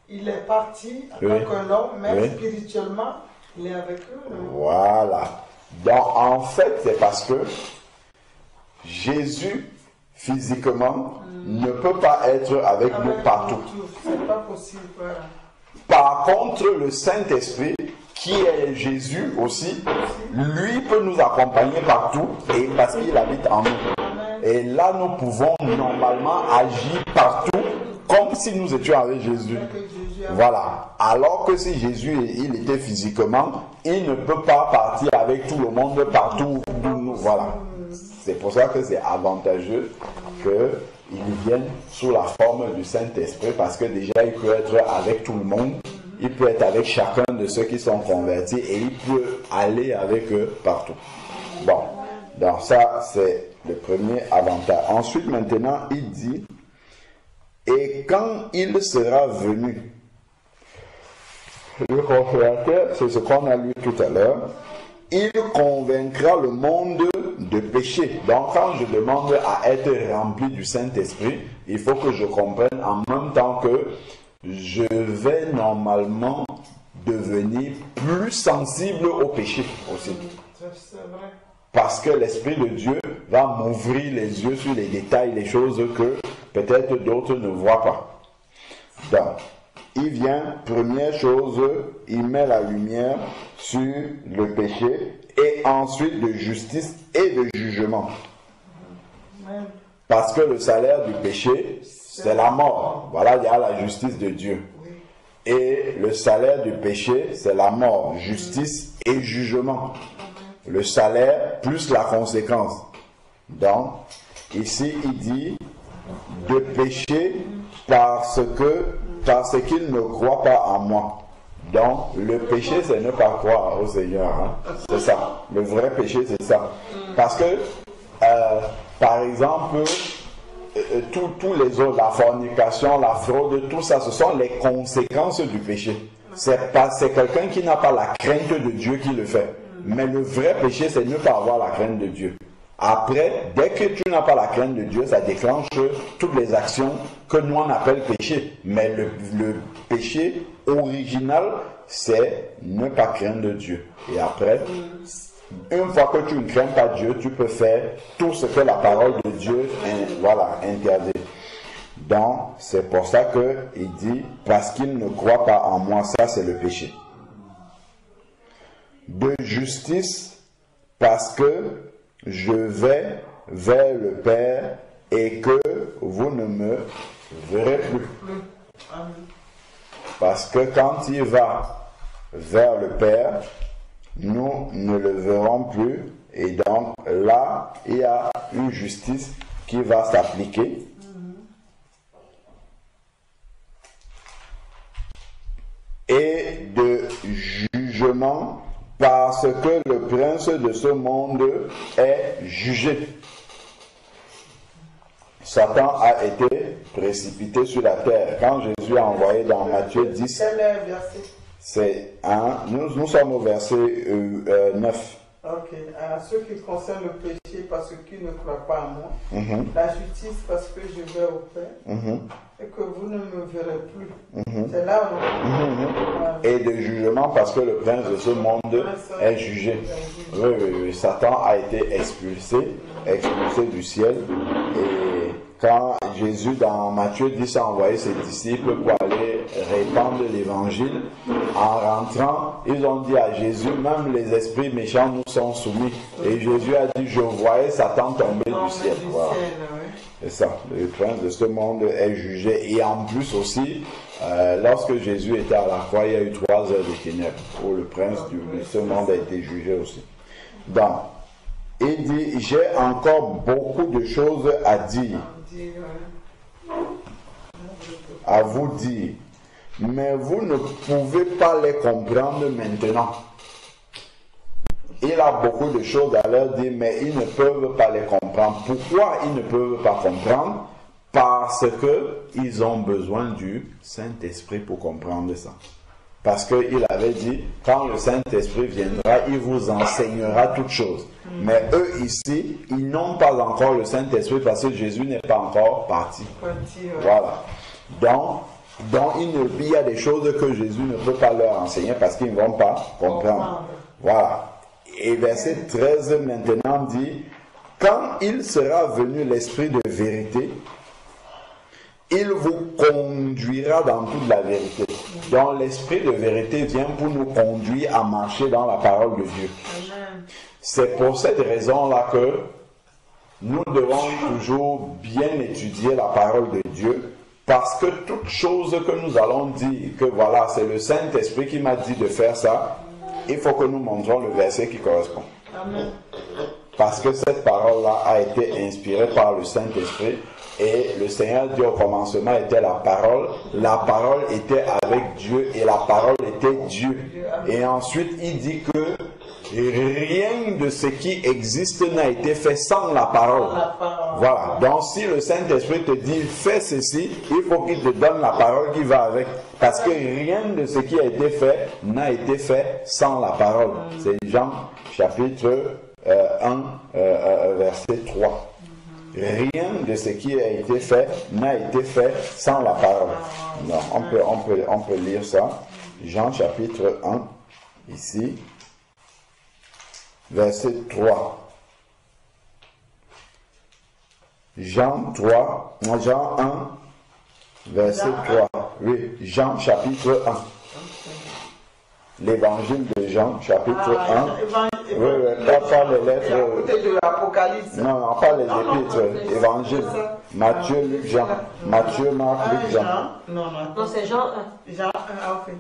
qu'il est parti en oui. tant qu'un homme, mais oui. spirituellement, il est avec eux. Voilà. Donc en fait, c'est parce que Jésus, physiquement, ne peut pas être avec nous partout. C'est pas possible. Voilà. Par contre, le Saint-Esprit, qui est Jésus aussi, lui peut nous accompagner partout et parce qu'il habite en nous. Et là, nous pouvons normalement agir partout comme si nous étions avec Jésus. Voilà. Alors que si Jésus, il était physiquement, il ne peut pas partir avec tout le monde partout où nous. Voilà. C'est pour ça que c'est avantageux qu'il vienne sous la forme du Saint-Esprit parce que déjà, il peut être avec tout le monde. Il peut être avec chacun de ceux qui sont convertis et il peut aller avec eux partout. Bon, donc ça, c'est le premier avantage. Ensuite, maintenant, il dit, et quand il sera venu, le consolateur, c'est ce qu'on a lu tout à l'heure, il convaincra le monde de péché. Donc, quand je demande à être rempli du Saint-Esprit, il faut que je comprenne en même temps que je vais normalement devenir plus sensible au péché aussi. Parce que l'Esprit de Dieu va m'ouvrir les yeux sur les détails, les choses que peut-être d'autres ne voient pas. Donc, il vient, première chose, il met la lumière sur le péché et ensuite de justice et de jugement. Parce que le salaire du péché, c'est la mort. Voilà, il y a la justice de Dieu. Et le salaire du péché, c'est la mort, justice et jugement. Le salaire plus la conséquence. Donc, ici, il dit de pécher parce qu'il ne croit pas en moi. Donc, le péché, c'est ne pas croire au Seigneur. Hein? C'est ça. Le vrai péché, c'est ça. Parce que, par exemple, tous les autres, la fornication, la fraude, tout ça, ce sont les conséquences du péché. C'est quelqu'un qui n'a pas la crainte de Dieu qui le fait. Mais le vrai péché, c'est ne pas avoir la crainte de Dieu. Après, dès que tu n'as pas la crainte de Dieu, ça déclenche toutes les actions que nous on appelle péché. Mais le péché original, c'est ne pas craindre Dieu. Et après, une fois que tu ne crains pas Dieu, tu peux faire tout ce que la parole de Dieu interdit. Donc, c'est pour ça qu'il dit, parce qu'il ne croit pas en moi, ça c'est le péché. De justice, parce que je vais vers le Père et que vous ne me verrez plus. Parce que quand il va vers le Père, nous ne le verrons plus. Et donc là, il y a une justice qui va s'appliquer. Et de jugement, parce que le prince de ce monde est jugé. Satan a été précipité sur la terre. Quand Jésus a envoyé dans Matthieu 10, c'est nous sommes au verset 9. Ok, à ce qui concerne le péché, péché parce qu'ils ne croient pas en moi. La justice parce que je vais au Père. Et que vous ne me verrez plus. C'est là où Et de jugement parce que le prince de ce monde est jugé. Oui. Satan a été expulsé du ciel. Et quand Jésus dans Matthieu 10 a envoyé ses disciples pour aller répandre l'évangile, en rentrant, ils ont dit à Jésus, même les esprits méchants nous sont soumis. Et Jésus a dit, je voyais Satan tomber du ciel. Voilà. C'est ça, le prince de ce monde est jugé. Et en plus aussi, lorsque Jésus était à la croix, il y a eu 3 heures de ténèbres où le prince de ce monde a été jugé aussi. Donc, il dit, j'ai encore beaucoup de choses à dire, à vous dire, mais vous ne pouvez pas les comprendre maintenant. Il a beaucoup de choses à leur dire, mais ils ne peuvent pas les comprendre. Pourquoi ils ne peuvent pas comprendre? Parce qu'ils ont besoin du Saint-Esprit pour comprendre ça. Parce qu'il avait dit, quand le Saint-Esprit viendra, il vous enseignera toutes choses. Mais eux ici, ils n'ont pas encore le Saint-Esprit parce que Jésus n'est pas encore parti. Voilà. Donc il y a des choses que Jésus ne peut pas leur enseigner parce qu'ils ne vont pas comprendre. Voilà. Et verset 13 maintenant dit, quand il sera venu l'Esprit de vérité, il vous conduira dans toute la vérité. Donc l'Esprit de vérité vient pour nous conduire à marcher dans la parole de Dieu. C'est pour cette raison-là que nous devons toujours bien étudier la parole de Dieu, parce que toute chose que nous allons dire, que voilà, c'est le Saint-Esprit qui m'a dit de faire ça, il faut que nous montrons le verset qui correspond. Amen. Parce que cette parole-là a été inspirée par le Saint-Esprit. Et le Seigneur dit au commencement était la parole était avec Dieu et la parole était Dieu. Et ensuite il dit que rien de ce qui existe n'a été fait sans la parole. Voilà, donc si le Saint-Esprit te dit fais ceci, il faut qu'il te donne la parole qui va avec. Parce que rien de ce qui a été fait n'a été fait sans la parole. C'est Jean chapitre 1 verset 3. Rien de ce qui a été fait n'a été fait sans la parole. Non, on peut lire ça. Jean chapitre 1, ici, verset 3. Jean 1, verset 3. Oui, Jean chapitre 1. L'évangile de Jean, chapitre 1. Oui, pas les lettres. De l'Apocalypse. Non, pas les épîtres. Évangile. Matthieu, Luc, Jean. Matthieu, Marc, Luc, Jean. Non, c'est Jean 1. Jean 1, ok.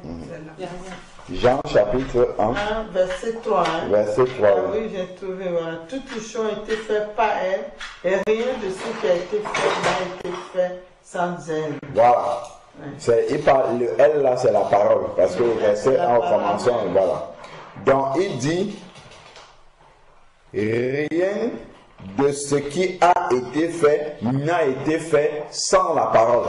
Jean, chapitre 1. Verset 3. Verset 3. Oui, j'ai trouvé. Voilà. Toutes les choses ont été faites par elle, et rien de ce qui a été fait n'a été fait sans elle. Voilà. Le elle là, c'est la parole. Parce que le verset 1 au commencement, voilà. Donc il dit, rien de ce qui a été fait n'a été fait sans la parole.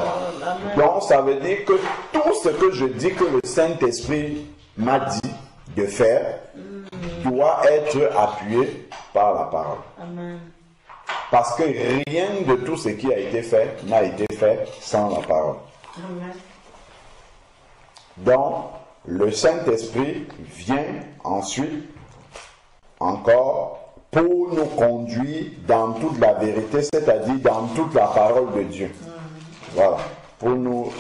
Donc ça veut dire que tout ce que je dis que le Saint-Esprit m'a dit de faire doit être appuyé par la parole. Amen. Parce que rien de tout ce qui a été fait n'a été fait sans la parole. Amen. Donc, le Saint-Esprit vient ensuite encore pour nous conduire dans toute la vérité, c'est-à-dire dans toute la parole de Dieu. Voilà, pour nous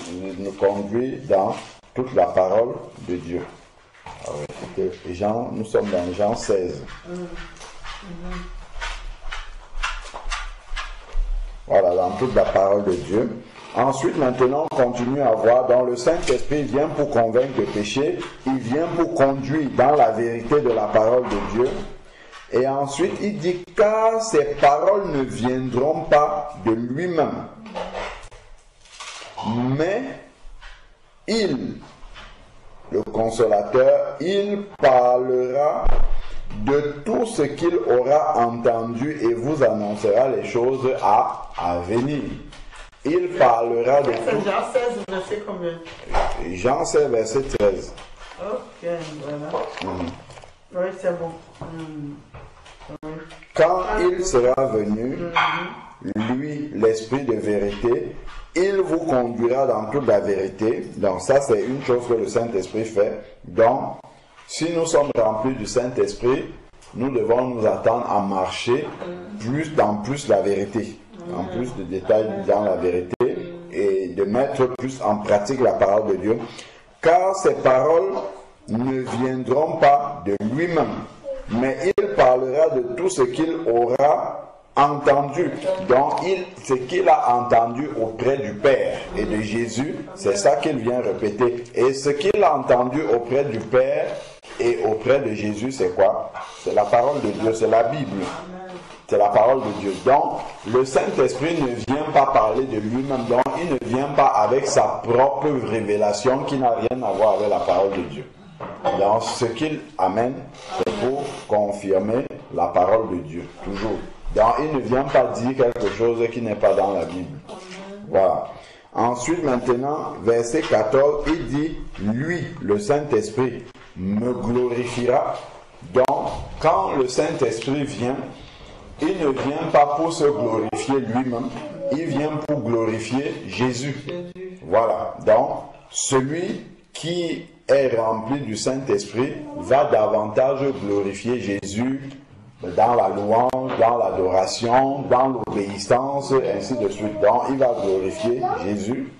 conduire dans toute la parole de Dieu. Nous sommes dans Jean 16. Voilà, dans toute la parole de Dieu. Ensuite, maintenant, on continue à voir, dans le Saint-Esprit vient pour convaincre le péché, il vient pour conduire dans la vérité de la parole de Dieu. Et ensuite, il dit, car ces paroles ne viendront pas de lui-même, mais le consolateur, il parlera de tout ce qu'il aura entendu et vous annoncera les choses à venir. Il parlera de tout. Jean 16, verset combien? Jean 16, verset 13. Ok, voilà. Oui, c'est bon. quand il sera venu, lui, l'Esprit de vérité, il vous conduira dans toute la vérité. Donc ça, c'est une chose que le Saint-Esprit fait. Donc, si nous sommes remplis du Saint-Esprit, nous devons nous attendre à marcher dans plus la vérité, en plus de détails dans la vérité, et de mettre plus en pratique la parole de Dieu. Car ces paroles ne viendront pas de lui-même, mais il parlera de tout ce qu'il aura entendu. Donc, ce qu'il a entendu auprès du Père et de Jésus, c'est ça qu'il vient répéter. Et ce qu'il a entendu auprès du Père et auprès de Jésus, c'est quoi? C'est la parole de Dieu, c'est la Bible. C'est la parole de Dieu. Donc, le Saint-Esprit ne vient pas parler de lui-même. Donc, il ne vient pas avec sa propre révélation qui n'a rien à voir avec la parole de Dieu. Donc, ce qu'il amène, c'est pour confirmer la parole de Dieu, toujours. Donc, il ne vient pas dire quelque chose qui n'est pas dans la Bible. Voilà. Ensuite, maintenant, verset 14, il dit, lui, le Saint-Esprit, me glorifiera. Donc, quand le Saint-Esprit vient, il ne vient pas pour se glorifier lui-même, il vient pour glorifier Jésus. Voilà. Donc, celui qui est rempli du Saint-Esprit va davantage glorifier Jésus dans la louange, dans l'adoration, dans l'obéissance, ainsi de suite. Donc, il va glorifier Jésus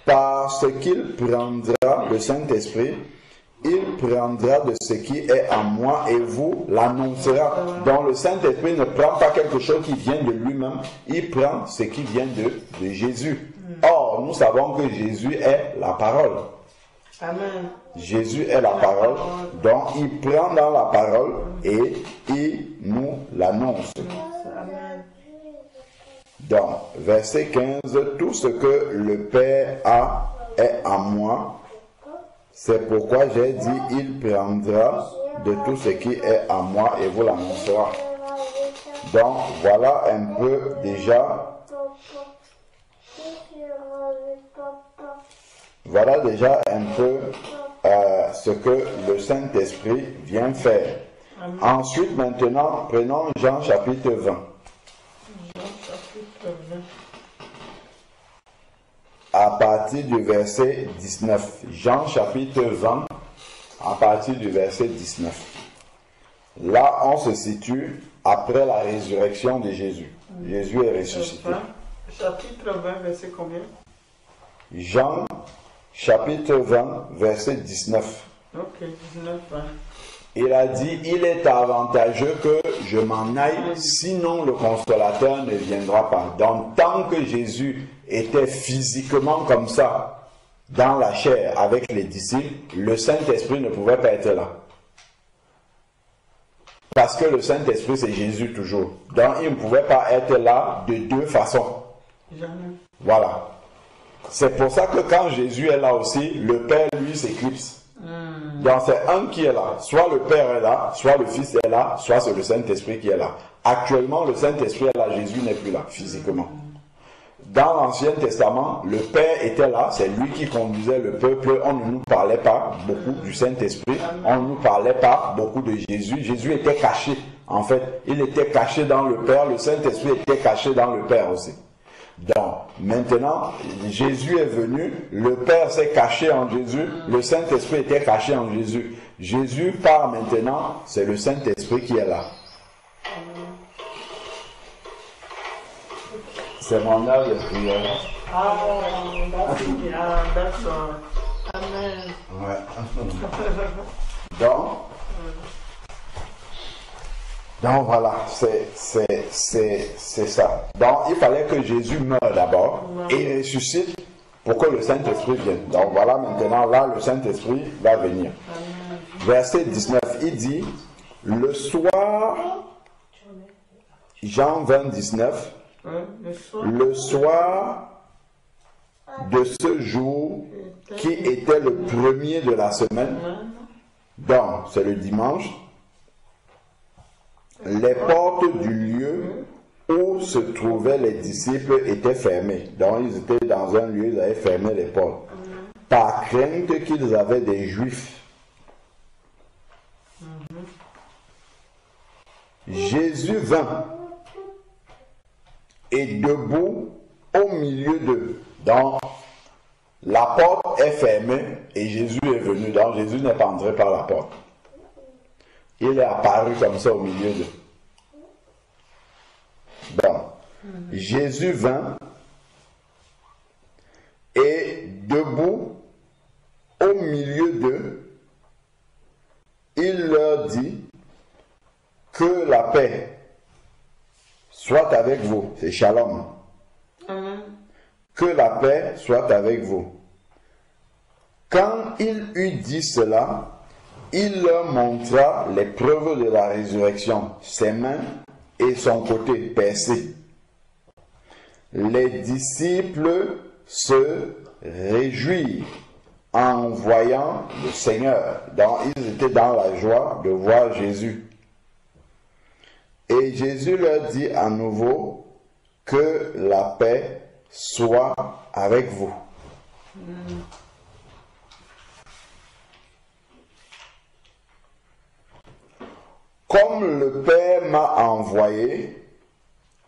parce qu'il prendra le Saint-Esprit. Il prendra de ce qui est en moi et vous l'annoncera. Donc le Saint-Esprit ne prend pas quelque chose qui vient de lui-même, il prend ce qui vient de Jésus. Or, nous savons que Jésus est la parole. Amen. Jésus est la parole, donc il prend dans la parole et il nous l'annonce. Donc, verset 15, tout ce que le Père a est en moi. C'est pourquoi j'ai dit, il prendra de tout ce qui est en moi et vous l'annoncera. Donc, voilà un peu déjà. Voilà déjà un peu ce que le Saint-Esprit vient faire. Amen. Ensuite, maintenant, prenons Jean chapitre 20. Jean chapitre 20. À partir du verset 19. Jean chapitre 20, à partir du verset 19. Là, on se situe après la résurrection de Jésus. Jésus est ressuscité. Chapitre 20, verset combien? Jean chapitre 20, verset 19. Ok, 19, 20. Il a dit, il est avantageux que je m'en aille, sinon le consolateur ne viendra pas. Donc, tant que Jésus était physiquement comme ça, dans la chair, avec les disciples, le Saint-Esprit ne pouvait pas être là. Parce que le Saint-Esprit, c'est Jésus toujours. Donc, il ne pouvait pas être là de deux façons. Jamais. Voilà. C'est pour ça que quand Jésus est là aussi, le Père, lui, s'éclipse. Donc c'est un qui est là. Soit le Père est là, soit le Fils est là, soit c'est le Saint-Esprit qui est là. Actuellement, le Saint-Esprit est là, Jésus n'est plus là, physiquement. Dans l'Ancien Testament, le Père était là, c'est lui qui conduisait le peuple. On ne nous parlait pas beaucoup du Saint-Esprit, on ne nous parlait pas beaucoup de Jésus. Jésus était caché, en fait. Il était caché dans le Père, le Saint-Esprit était caché dans le Père aussi. Donc, maintenant, Jésus est venu, le Père s'est caché en Jésus, le Saint-Esprit était caché en Jésus. Jésus part maintenant, c'est le Saint-Esprit qui est là. C'est mon heure de prière. D'accord. Amen. Ouais. Donc voilà, c'est ça. Donc il fallait que Jésus meure d'abord et ressuscite pour que le Saint-Esprit vienne. Donc voilà, maintenant là le Saint-Esprit va venir. Verset 19, il dit, le soir, Jean 20, 19, le soir de ce jour qui était le premier de la semaine, donc c'est le dimanche, les portes du lieu où se trouvaient les disciples étaient fermées. Donc ils étaient dans un lieu, ils avaient fermé les portes. Par crainte qu'ils avaient des Juifs. Jésus vint et debout au milieu d'eux. Donc, la porte est fermée et Jésus est venu. Donc, Jésus n'est pas entré par la porte. Il est apparu comme ça au milieu d'eux. Donc, Jésus vint et debout au milieu d'eux, il leur dit que la paix soit avec vous. C'est Shalom. Amen. Que la paix soit avec vous. Quand il eut dit cela, il leur montra les preuves de la résurrection, ses mains et son côté percé. Les disciples se réjouirent en voyant le Seigneur. Donc, ils étaient dans la joie de voir Jésus. Et Jésus leur dit à nouveau que la paix soit avec vous. Comme le Père m'a envoyé,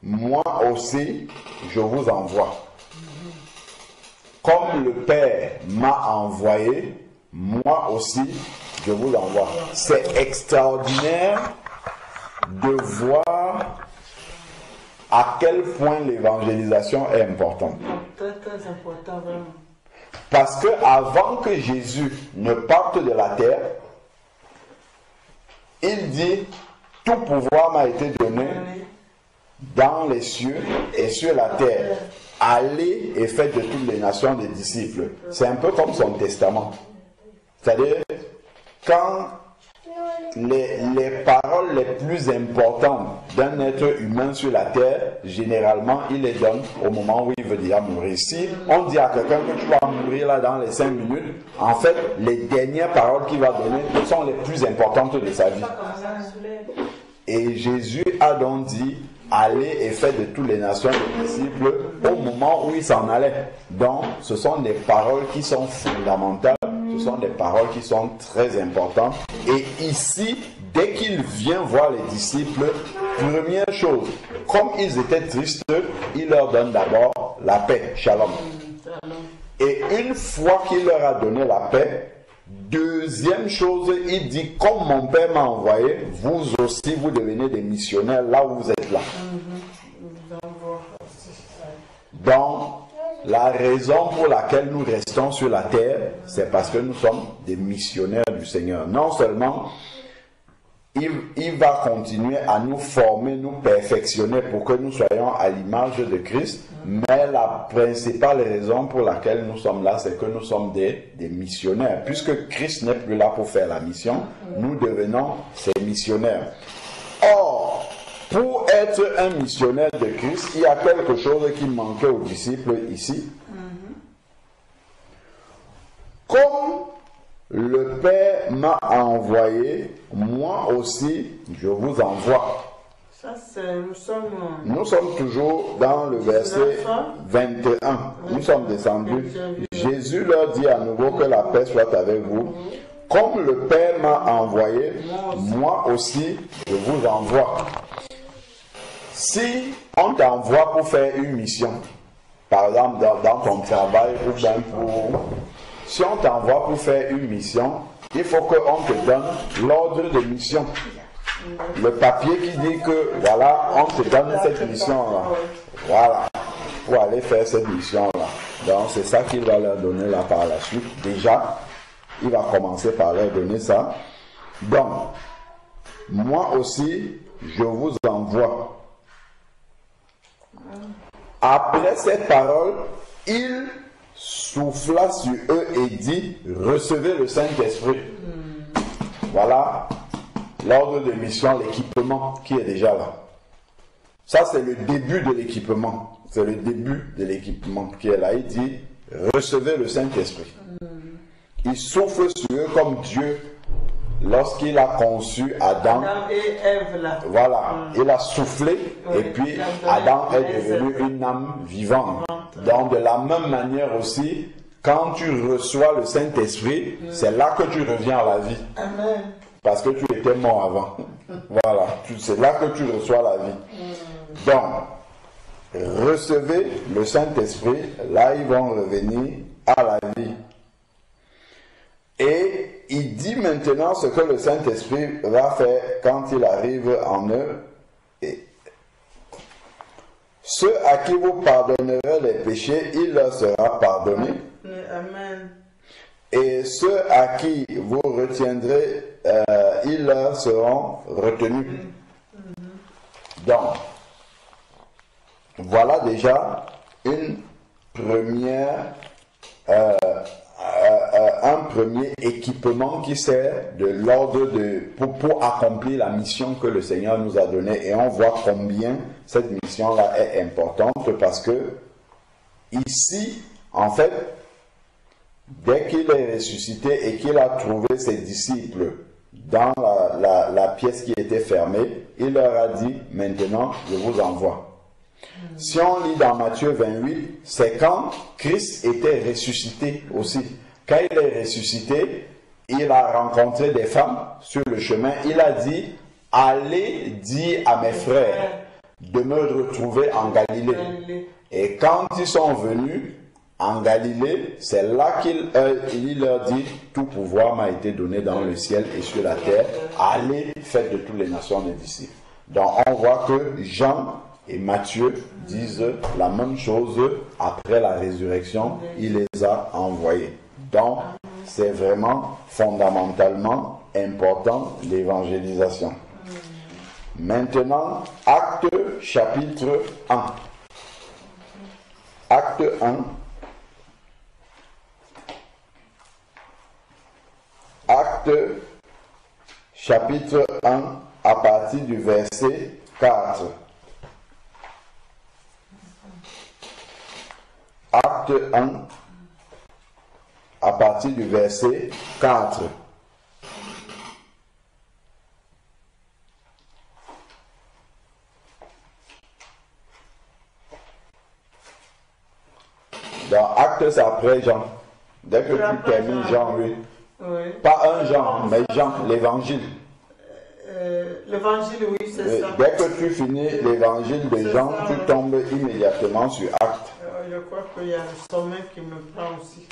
moi aussi je vous envoie. Comme le Père m'a envoyé, moi aussi je vous envoie. C'est extraordinaire de voir à quel point l'évangélisation est importante. Très très important vraiment. Parce que avant que Jésus ne parte de la terre, il dit, tout pouvoir m'a été donné dans les cieux et sur la terre. Allez et faites de toutes les nations des disciples. C'est un peu comme son testament. C'est-à-dire, quand les paroles les plus importantes d'un être humain sur la terre, généralement, il les donne au moment où il veut déjà mourir. Si on dit à quelqu'un que tu vas mourir là dans les 5 minutes, en fait, les dernières paroles qu'il va donner sont les plus importantes de sa vie. Et Jésus a donc dit, allez et faites de toutes les nations des disciples au moment où il s'en allait. Donc, ce sont des paroles qui sont fondamentales. Ce sont des paroles qui sont très importantes. Et ici, dès qu'il vient voir les disciples, première chose, comme ils étaient tristes, il leur donne d'abord la paix, Shalom. Et une fois qu'il leur a donné la paix, deuxième chose, il dit, comme mon Père m'a envoyé, vous aussi, vous devenez des missionnaires là où vous êtes là. Donc, la raison pour laquelle nous restons sur la terre, c'est parce que nous sommes des missionnaires du Seigneur. Non seulement il va continuer à nous former, nous perfectionner pour que nous soyons à l'image de Christ, mais la principale raison pour laquelle nous sommes là, c'est que nous sommes des missionnaires. Puisque Christ n'est plus là pour faire la mission, nous devenons ces missionnaires. Or, pour être un missionnaire de Christ, il y a quelque chose qui manquait aux disciples ici. Comme le Père m'a envoyé, moi aussi je vous envoie. Ça, c'est, nous sommes toujours dans le verset 21. Nous sommes descendus. Jésus leur dit à nouveau que la paix soit avec vous. Comme le Père m'a envoyé, moi aussi je vous envoie. Si on t'envoie pour faire une mission, par exemple dans ton travail ou bien si on t'envoie pour faire une mission, il faut qu'on te donne l'ordre de mission. Le papier qui dit que voilà, on te donne cette mission-là. Voilà, pour aller faire cette mission-là. Donc c'est ça qu'il va leur donner là par la suite. Déjà, il va commencer par leur donner ça. Donc, moi aussi, je vous envoie. Après cette parole, il souffla sur eux et dit, recevez le Saint-Esprit. Voilà l'ordre de mission, l'équipement qui est déjà là. Ça, c'est le début de l'équipement. C'est le début de l'équipement qui est là. Il dit, recevez le Saint-Esprit. Il souffle sur eux comme Dieu, lorsqu'il a conçu Adam et Ève là. Voilà, il a soufflé et puis Adam est devenu une âme vivante. Donc de la même manière aussi, quand tu reçois le Saint-Esprit, c'est là que tu reviens à la vie. Amen. parce que tu étais mort avant. Voilà, c'est là que tu reçois la vie. Donc, recevez le Saint-Esprit, là ils vont revenir à la vie. Et il dit maintenant ce que le Saint-Esprit va faire quand il arrive en eux. Et ceux à qui vous pardonnerez les péchés, il leur sera pardonné. Amen. Et ceux à qui vous retiendrez, ils leur seront retenus. Donc, voilà déjà une première, un premier équipement qui sert de l'ordre pour accomplir la mission que le Seigneur nous a donnée. Et on voit combien cette mission-là est importante parce que ici, en fait, dès qu'il est ressuscité et qu'il a trouvé ses disciples dans la pièce qui était fermée, il leur a dit, maintenant, je vous envoie. Si on lit dans Matthieu 28, c'est quand Christ était ressuscité aussi. Quand il est ressuscité, il a rencontré des femmes sur le chemin. Il a dit, allez dire à mes frères de me retrouver en Galilée. Et quand ils sont venus en Galilée, c'est là qu'il leur dit, tout pouvoir m'a été donné dans le ciel et sur la terre. Allez, faites de toutes les nations des disciples. Donc on voit que Jean et Matthieu disent la même chose après la résurrection, il les a envoyés. Donc, c'est vraiment fondamentalement important l'évangélisation. Maintenant, Acte chapitre 1. Acte 1. Acte chapitre 1 à partir du verset 4. Acte 1, à partir du verset 4. Dans Acte, c'est après Jean. Dès que tu termines Jean, oui. Pas un Jean, mais Jean, l'évangile. L'évangile, oui, c'est ça. Dès que tu finis l'évangile de Jean, tu tombes immédiatement sur Acte. Je crois qu'il y a le sommeil qui me prend aussi.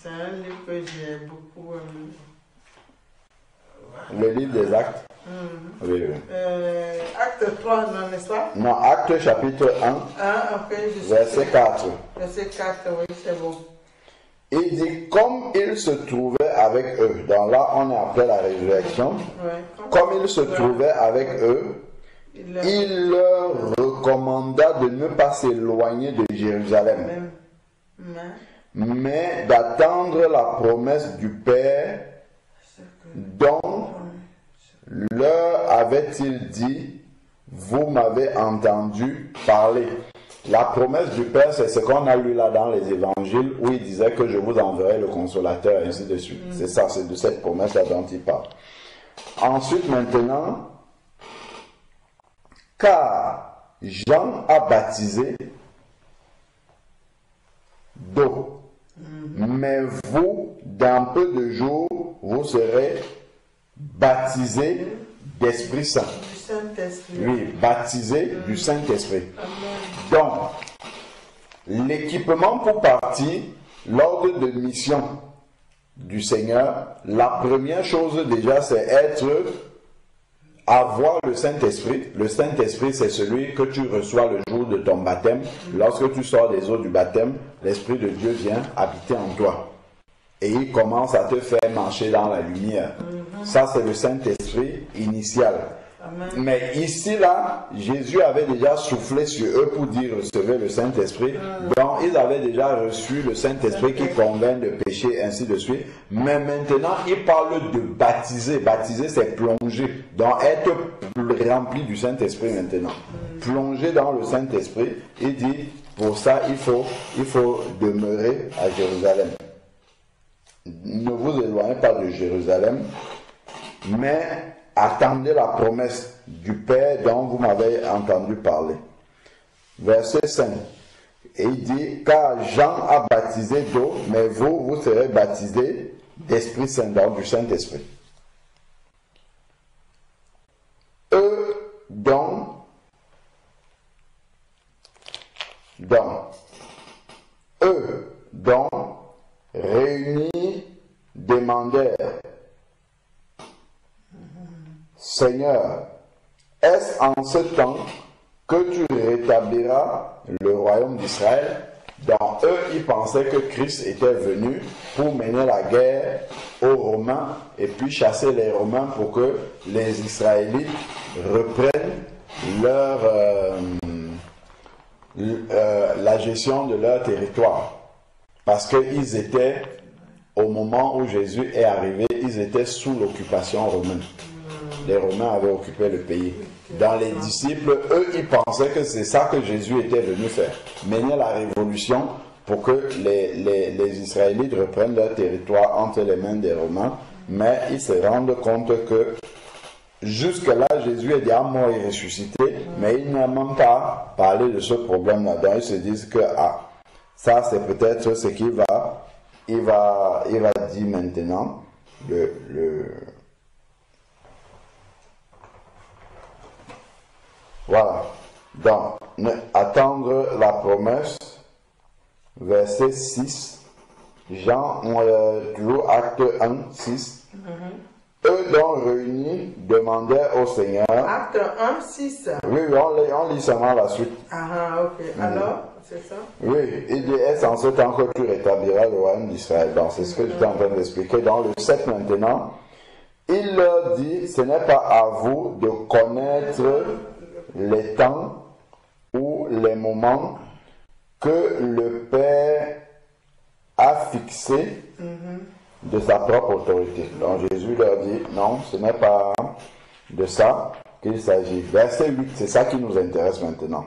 C'est un livre que j'ai beaucoup aimé. Le livre des Actes. Oui, oui. Acte 3, non, n'est-ce pas? Non, Acte chapitre 1, verset 4. Verset 4, oui, c'est bon. Il dit, comme il se trouvait avec eux, donc là on est après la résurrection, comme il se trouvait avec eux, il leur recommanda de ne pas s'éloigner de Jérusalem, mais d'attendre la promesse du Père dont leur avait-il dit, vous m'avez entendu parler. La promesse du Père, c'est ce qu'on a lu là dans les évangiles où il disait que je vous enverrai le consolateur et ainsi de suite. C'est ça, c'est de cette promesse-là dont il parle. Ensuite, maintenant, car Jean a baptisé d'eau, mais vous, dans peu de jours, vous serez baptisés d'Esprit Saint. Oui, baptisés du Saint-Esprit. Donc, l'équipement pour partir, l'ordre de mission du Seigneur, la première chose déjà, c'est avoir le Saint-Esprit. Le Saint-Esprit, c'est celui que tu reçois le jour de ton baptême. Lorsque tu sors des eaux du baptême, l'Esprit de Dieu vient habiter en toi. Et il commence à te faire marcher dans la lumière. Ça, c'est le Saint-Esprit initial. Amen. Mais ici, là, Jésus avait déjà soufflé sur eux pour dire recevez le Saint-Esprit. Donc, ils avaient déjà reçu le Saint-Esprit qui convainc de péché, ainsi de suite. Mais maintenant, il parle de baptiser. Baptiser, c'est plonger. Donc, être rempli du Saint-Esprit maintenant. Plonger dans le Saint-Esprit. Il dit, pour ça, il faut demeurer à Jérusalem. Ne vous éloignez pas de Jérusalem, mais attendez la promesse du Père dont vous m'avez entendu parler. Verset 5. Et il dit, car Jean a baptisé d'eau, mais vous serez baptisés d'Esprit Saint, donc du Saint-Esprit. Eux dont réunis demandèrent, Seigneur, est-ce en ce temps que tu rétabliras le royaume d'Israël? Donc eux, ils pensaient que Christ était venu pour mener la guerre aux Romains et puis chasser les Romains pour que les Israélites reprennent la gestion de leur territoire. Parce qu'ils étaient, au moment où Jésus est arrivé, ils étaient sous l'occupation romaine. Les Romains avaient occupé le pays. Dans les disciples, eux, ils pensaient que c'est ça que Jésus était venu faire. Mener la révolution pour que les Israélites reprennent leur territoire entre les mains des Romains. Mais ils se rendent compte que jusque-là, Jésus est déjà mort et ressuscité, mais ils n'ont même pas parlé de ce problème-là. Donc ils se disent que ça c'est peut-être ce qu'il va dire maintenant. Voilà. Donc, attendre la promesse, verset 6, Jean, toujours acte 1, 6. Eux donc réunis demandèrent au Seigneur. Acte 1, 6. Oui, on lit seulement la suite. Ah, ok. Alors, c'est ça? Oui, il dit, est-ce en ce temps que tu rétabliras le royaume d'Israël? Donc, c'est ce que j'étais en train d'expliquer. Dans le 7 maintenant, il leur dit, ce n'est pas à vous de connaître les temps ou les moments que le Père a fixés de sa propre autorité. Donc Jésus leur dit, non, ce n'est pas de ça qu'il s'agit. Verset 8, c'est ça qui nous intéresse maintenant.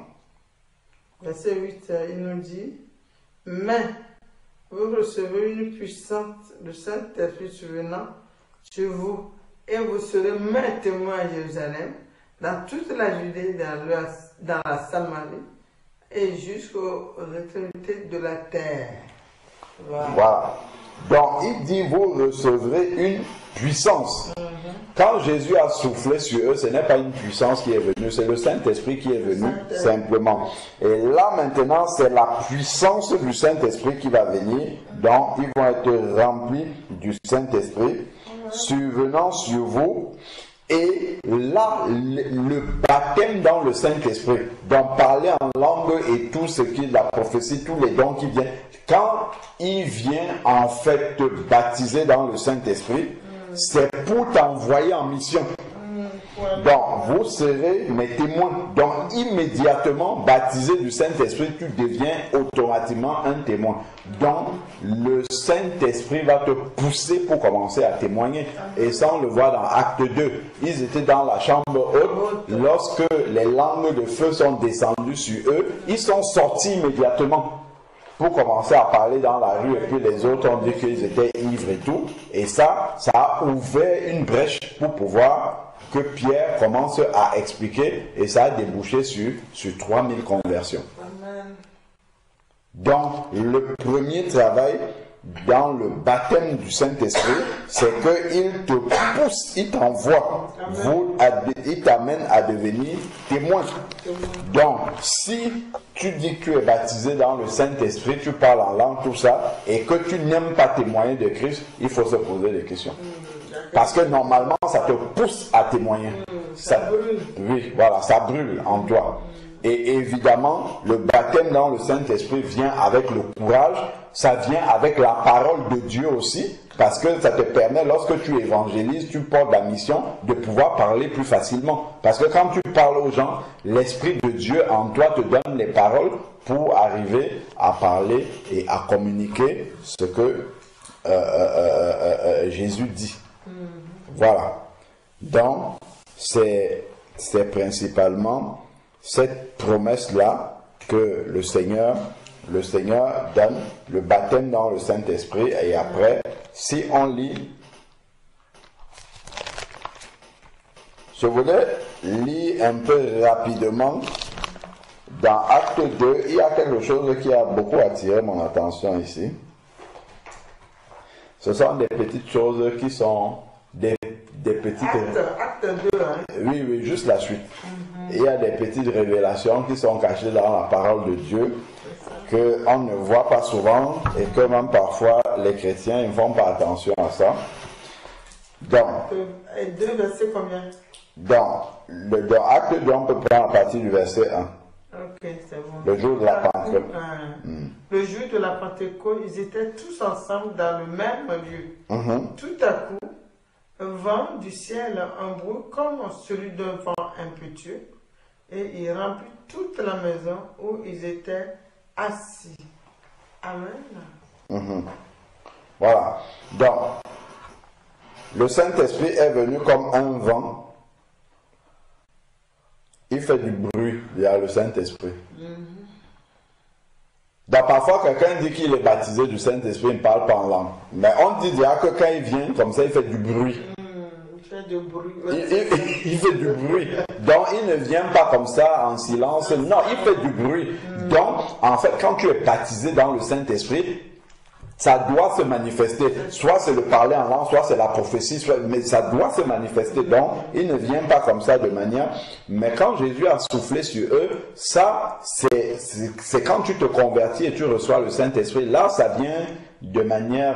Verset 8, il nous dit, mais vous recevez une puissance de Saint-Esprit survenant sur vous, et vous serez mes témoins à Jérusalem, dans toute la Judée, dans la Samarie, et jusqu'aux extrémités de la terre. Voilà. Donc il dit, vous recevrez une puissance. Quand Jésus a soufflé sur eux, ce n'est pas une puissance qui est venue, c'est le Saint-Esprit qui est venu simplement. Et là maintenant, c'est la puissance du Saint-Esprit qui va venir. Donc ils vont être remplis du Saint-Esprit, survenant sur vous. Et là, le baptême dans le Saint-Esprit, donc parler en langue et tout ce qui est la prophétie, tous les dons qui viennent, quand il vient en fait te baptiser dans le Saint-Esprit, c'est pour t'envoyer en mission. Donc, vous serez mes témoins. Donc, immédiatement, baptisé du Saint-Esprit, tu deviens automatiquement un témoin. Donc, le Saint-Esprit va te pousser pour commencer à témoigner. Et ça, on le voit dans Acte 2. Ils étaient dans la chambre haute. Lorsque les langues de feu sont descendues sur eux, ils sont sortis immédiatement pour commencer à parler dans la rue. Et puis les autres ont dit qu'ils étaient ivres et tout. Et ça a ouvert une brèche pour pouvoir que Pierre commence à expliquer, et ça a débouché sur 3000 conversions. Amen. Donc, le premier travail dans le baptême du Saint-Esprit, c'est qu'il te pousse, il t'envoie, il t'amène à devenir témoin. Donc, si tu dis que tu es baptisé dans le Saint-Esprit, tu parles en langue, tout ça, et que tu n'aimes pas témoigner de Christ, il faut se poser des questions. Parce que normalement, ça te pousse à témoigner. Ça brûle. Oui, voilà, ça brûle en toi. Et évidemment, le baptême dans le Saint-Esprit vient avec le courage, ça vient avec la parole de Dieu aussi, parce que ça te permet, lorsque tu évangélises, tu portes la mission de pouvoir parler plus facilement. Parce que quand tu parles aux gens, l'Esprit de Dieu en toi te donne les paroles pour arriver à parler et à communiquer ce que Jésus dit. Voilà. Donc, c'est principalement cette promesse-là que le Seigneur donne, le baptême dans le Saint-Esprit. Et après, si on lit, je voulais lire un peu rapidement dans Acte 2, il y a quelque chose qui a beaucoup attiré mon attention ici. Ce sont des petites choses qui sont des petites... Acte 2, hein? Oui, oui, juste la suite. Il y a des petites révélations qui sont cachées dans la parole de Dieu qu'on ne voit pas souvent et que même parfois les chrétiens ne font pas attention à ça. Donc, et 2 versets combien? Dans Acte 2, on peut prendre à partir du verset 1. Ok, c'est bon. Le jour de la Pentecôte. Le jour de la Pentecôte, ils étaient tous ensemble dans le même lieu. Tout à coup, vent du ciel, un bruit comme celui d'un vent impétueux, et il remplit toute la maison où ils étaient assis. Amen. Voilà. Donc, le Saint-Esprit est venu comme un vent. Il fait du bruit, il y a le Saint-Esprit. Donc, parfois, quelqu'un dit qu'il est baptisé du Saint-Esprit, il ne parle pas en langue. Mais on dit déjà que quand il vient, comme ça, il fait du bruit. Il fait du bruit. Il fait du bruit. Donc, il ne vient pas comme ça en silence. Non, il fait du bruit. Donc, en fait, quand tu es baptisé dans le Saint-Esprit, ça doit se manifester. Soit c'est le parler en langue, soit c'est la prophétie, mais ça doit se manifester. Donc, il ne vient pas comme ça de manière... Mais quand Jésus a soufflé sur eux, ça, c'est quand tu te convertis et tu reçois le Saint-Esprit. Là, ça vient de manière...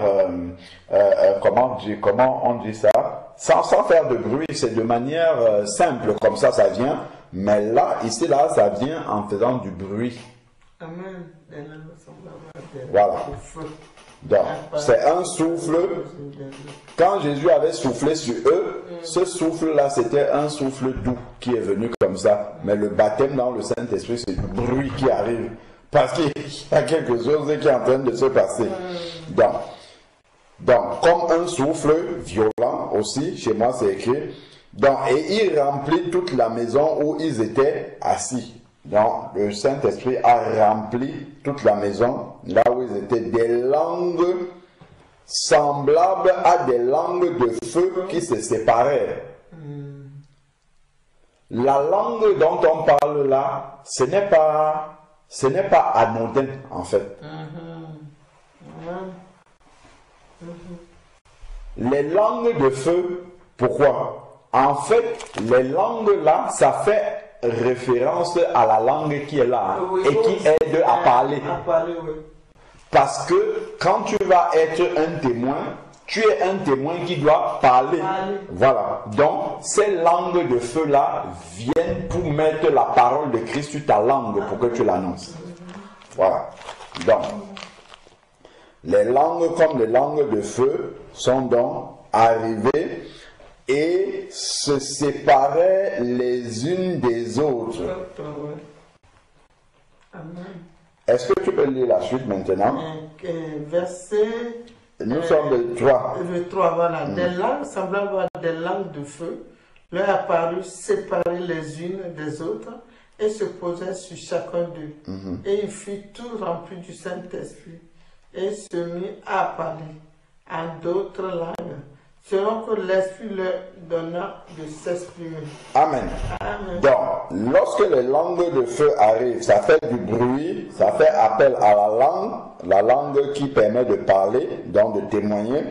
comment on dit ça? Sans faire de bruit, c'est de manière simple, comme ça vient. Mais là, ici, là, ça vient en faisant du bruit. Amen. Voilà. Donc, c'est un souffle. Quand Jésus avait soufflé sur eux, ce souffle-là, c'était un souffle doux qui est venu comme ça. Mais le baptême dans le Saint-Esprit, c'est du bruit qui arrive. Parce qu'il y a quelque chose qui est en train de se passer. Donc, comme un souffle violent aussi, chez moi c'est écrit. Donc, et il remplit toute la maison où ils étaient assis. Donc, le Saint-Esprit a rempli toute la maison, là où ils étaient, des langues semblables à des langues de feu qui se séparaient. La langue dont on parle là, ce n'est pas anodin, en fait. Les langues de feu, pourquoi? En fait, les langues là, ça fait référence à la langue qui est là et qui aide à parler. Parce que quand tu vas être un témoin, tu es un témoin qui doit parler. Voilà. Donc, ces langues de feu là viennent pour mettre la parole de Christ sur ta langue pour que tu l'annonces. Voilà. Donc, les langues comme les langues de feu sont donc arrivées et se séparaient les unes des autres. Est-ce que tu peux lire la suite maintenant? Verset... Nous sommes le 3. Le 3, voilà. Des langues semblables à des langues de feu leur apparurent séparées les unes des autres et se posaient sur chacun d'eux. Et ils furent tous remplis du Saint-Esprit et se mirent à parler en d'autres langues, selon que l'Esprit leur donna de s'exprimer. Amen. Amen. Donc, lorsque les langues de feu arrivent, ça fait du bruit, ça fait appel à la langue qui permet de parler, donc de témoigner.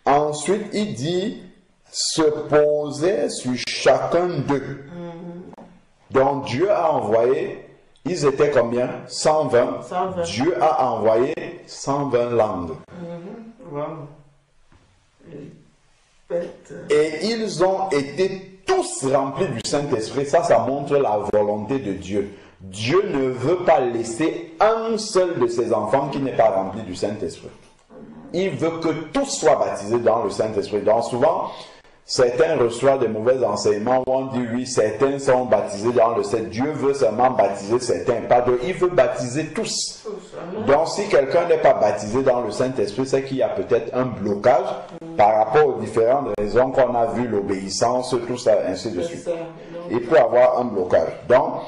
Ensuite, il dit, se poser sur chacun d'eux. Donc, Dieu a envoyé, ils étaient combien? 120. 120. Dieu a envoyé 120 langues. Wow. Et ils ont été tous remplis du Saint-Esprit. Ça montre la volonté de Dieu. Dieu ne veut pas laisser un seul de ses enfants qui n'est pas rempli du Saint-Esprit. Il veut que tous soient baptisés dans le Saint-Esprit. Donc souvent, certains reçoivent des mauvais enseignements où on dit oui, certains sont baptisés dans le Saint. Dieu veut seulement baptiser certains, pas d'autres. Il veut baptiser tous. Donc si quelqu'un n'est pas baptisé dans le Saint-Esprit, c'est qu'il y a peut-être un blocage par rapport aux différentes raisons qu'on a vues, l'obéissance, tout ça, ainsi de suite. Il peut y avoir un blocage. Donc,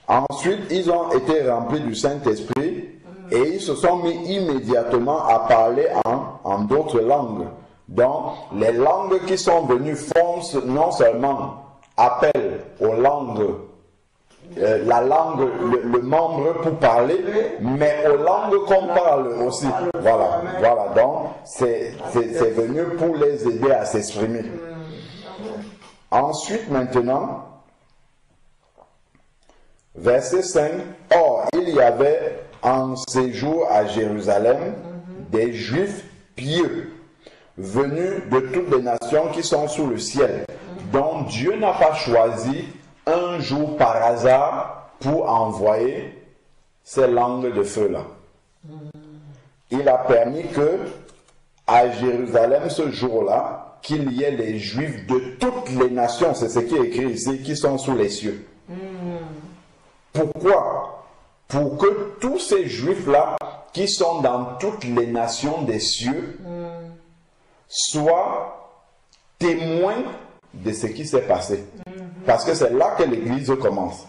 ensuite, ils ont été remplis du Saint-Esprit et ils se sont mis immédiatement à parler en d'autres langues. Donc, les langues qui sont venues font non seulement appel aux langues la langue, le membre pour parler, mais aux langues qu'on parle aussi. Voilà, voilà. Donc, c'est venu pour les aider à s'exprimer. Ensuite, maintenant, verset 5. Or, il y avait en séjour à Jérusalem des Juifs pieux, venus de toutes les nations qui sont sous le ciel, dont Dieu n'a pas choisi un jour par hasard pour envoyer ces langues de feu-là. Il a permis que, à Jérusalem, ce jour-là, qu'il y ait les Juifs de toutes les nations, c'est ce qui est écrit ici, qui sont sous les cieux. Pourquoi? Pour que tous ces Juifs-là, qui sont dans toutes les nations des cieux, soient témoins de ce qui s'est passé. Parce que c'est là que l'Église commence.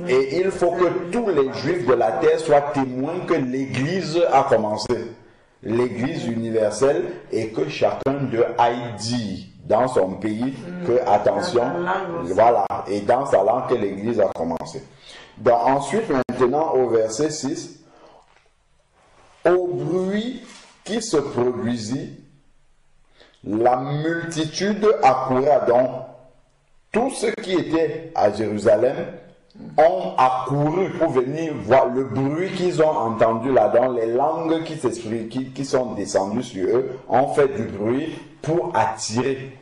Et il faut que tous les Juifs de la terre soient témoins que l'Église a commencé. L'Église universelle, et que chacun d'eux aille dire dans son pays que, attention, voilà, et dans sa langue que l'Église a commencé. Donc, ensuite, maintenant, au verset 6, au bruit qui se produisit, la multitude accourra. Donc, tous ceux qui étaient à Jérusalem ont accouru pour venir voir le bruit qu'ils ont entendu là-dedans, les langues qui sont descendues sur eux, ont fait du bruit pour attirer.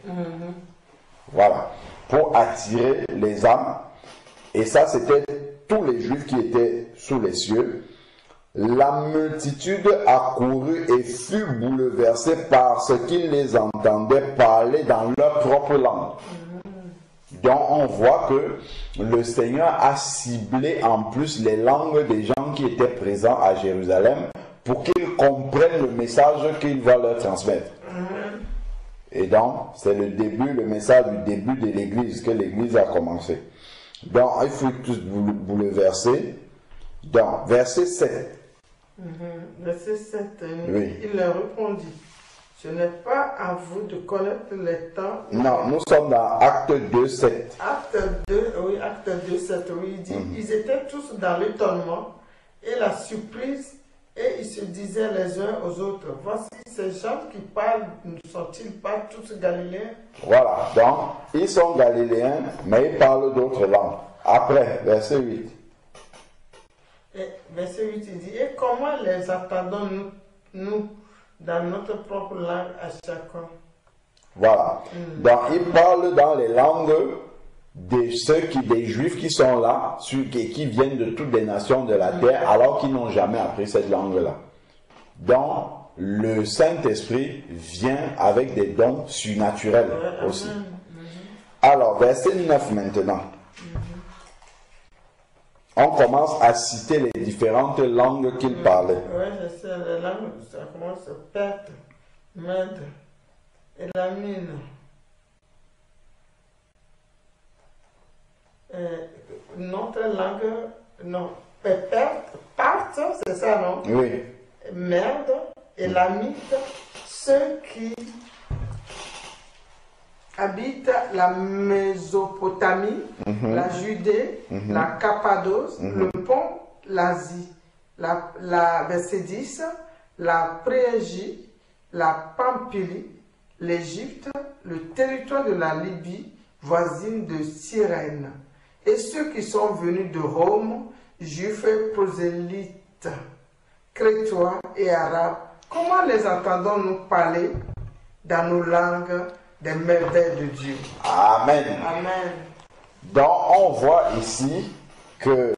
Voilà, pour attirer les âmes. Et ça, c'était tous les Juifs qui étaient sous les cieux. La multitude accourut et fut bouleversée par ce qu'ils les entendaient parler dans leur propre langue. Donc on voit que le Seigneur a ciblé en plus les langues des gens qui étaient présents à Jérusalem pour qu'ils comprennent le message qu'il va leur transmettre. Et donc c'est le message du début de l'Église, que l'Église a commencé. Donc il faut tous bouleverser. Donc verset 7. Verset 7, oui. Il leur répondit: ce n'est pas à vous de connaître les temps. Non, nous sommes dans Acte 2, 7. Acte 2, oui, Acte 2, 7, oui, il dit, ils étaient tous dans l'étonnement et la surprise, et ils se disaient les uns aux autres, voici ces gens qui parlent, ne sont-ils pas tous galiléens? Voilà, donc, ils sont galiléens, mais ils parlent d'autres langues. Après, verset 8. Et verset 8, il dit, et comment les attendons-nous, nous, dans notre propre langue à chacun? Voilà. Donc, il parle dans les langues des Juifs qui sont là, qui viennent de toutes les nations de la terre, alors qu'ils n'ont jamais appris cette langue-là. Donc, le Saint-Esprit vient avec des dons surnaturels aussi. Alors, verset 9 maintenant. On commence à citer les différentes langues qu'il parlait. Oui, c'est ça, les langues, ça commence à Perte, Mède, Elamine. Notre langue, non, Perte, c'est ça, non? Oui. Merde, Elamite, ceux qui habitent la Mésopotamie, la Judée, la Cappadoce, le Pont, l'Asie, verset 10, la Phrygie, la Pamphylie, l'Égypte, le territoire de la Libye, voisine de Cyrène, et ceux qui sont venus de Rome, juifs, prosélytes, crétois et arabes. Comment les entendons-nous parler dans nos langues des merveilles de Dieu? Amen. Amen. Donc on voit ici que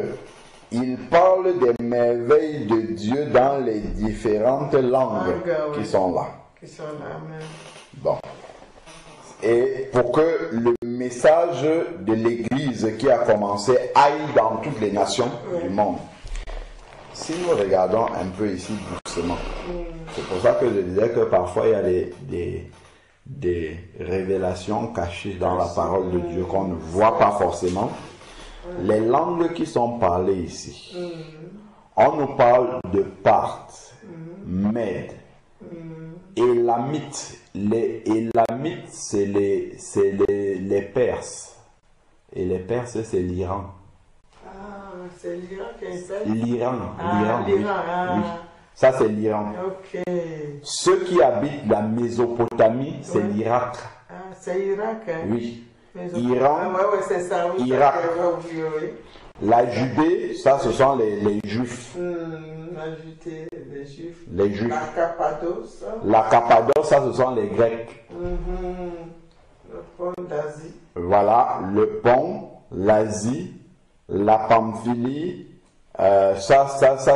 il parle des merveilles de Dieu dans les différentes langues qui sont là. Amen. Bon. Et pour que le message de l'Église qui a commencé aille dans toutes les nations du monde. Si nous regardons un peu ici doucement, c'est pour ça que je disais que parfois il y a des révélations cachées dans la parole de Dieu qu'on ne voit pas forcément. Les langues qui sont parlées ici, on nous parle de Parthe, Mède, Élamite. Les Élamites, c'est les Perses. Et les Perses, c'est l'Iran. c'est l'Iran qui fait. L'Iran. L'Iran. Oui. Ça, c'est l'Iran. Ok. Ceux qui habitent la Mésopotamie, c'est l'Irak. Ah, c'est Irak. Hein? Oui. Iran. Oui, c'est ça. Oui, Irak. Oui. La Judée, ça, ce sont les Juifs. La Judée, les Juifs. Les Juifs. La Cappadoce. La Cappadoce, ça, ce sont les Grecs. Le pont d'Asie. Voilà, le pont, l'Asie, la Pamphylie, ça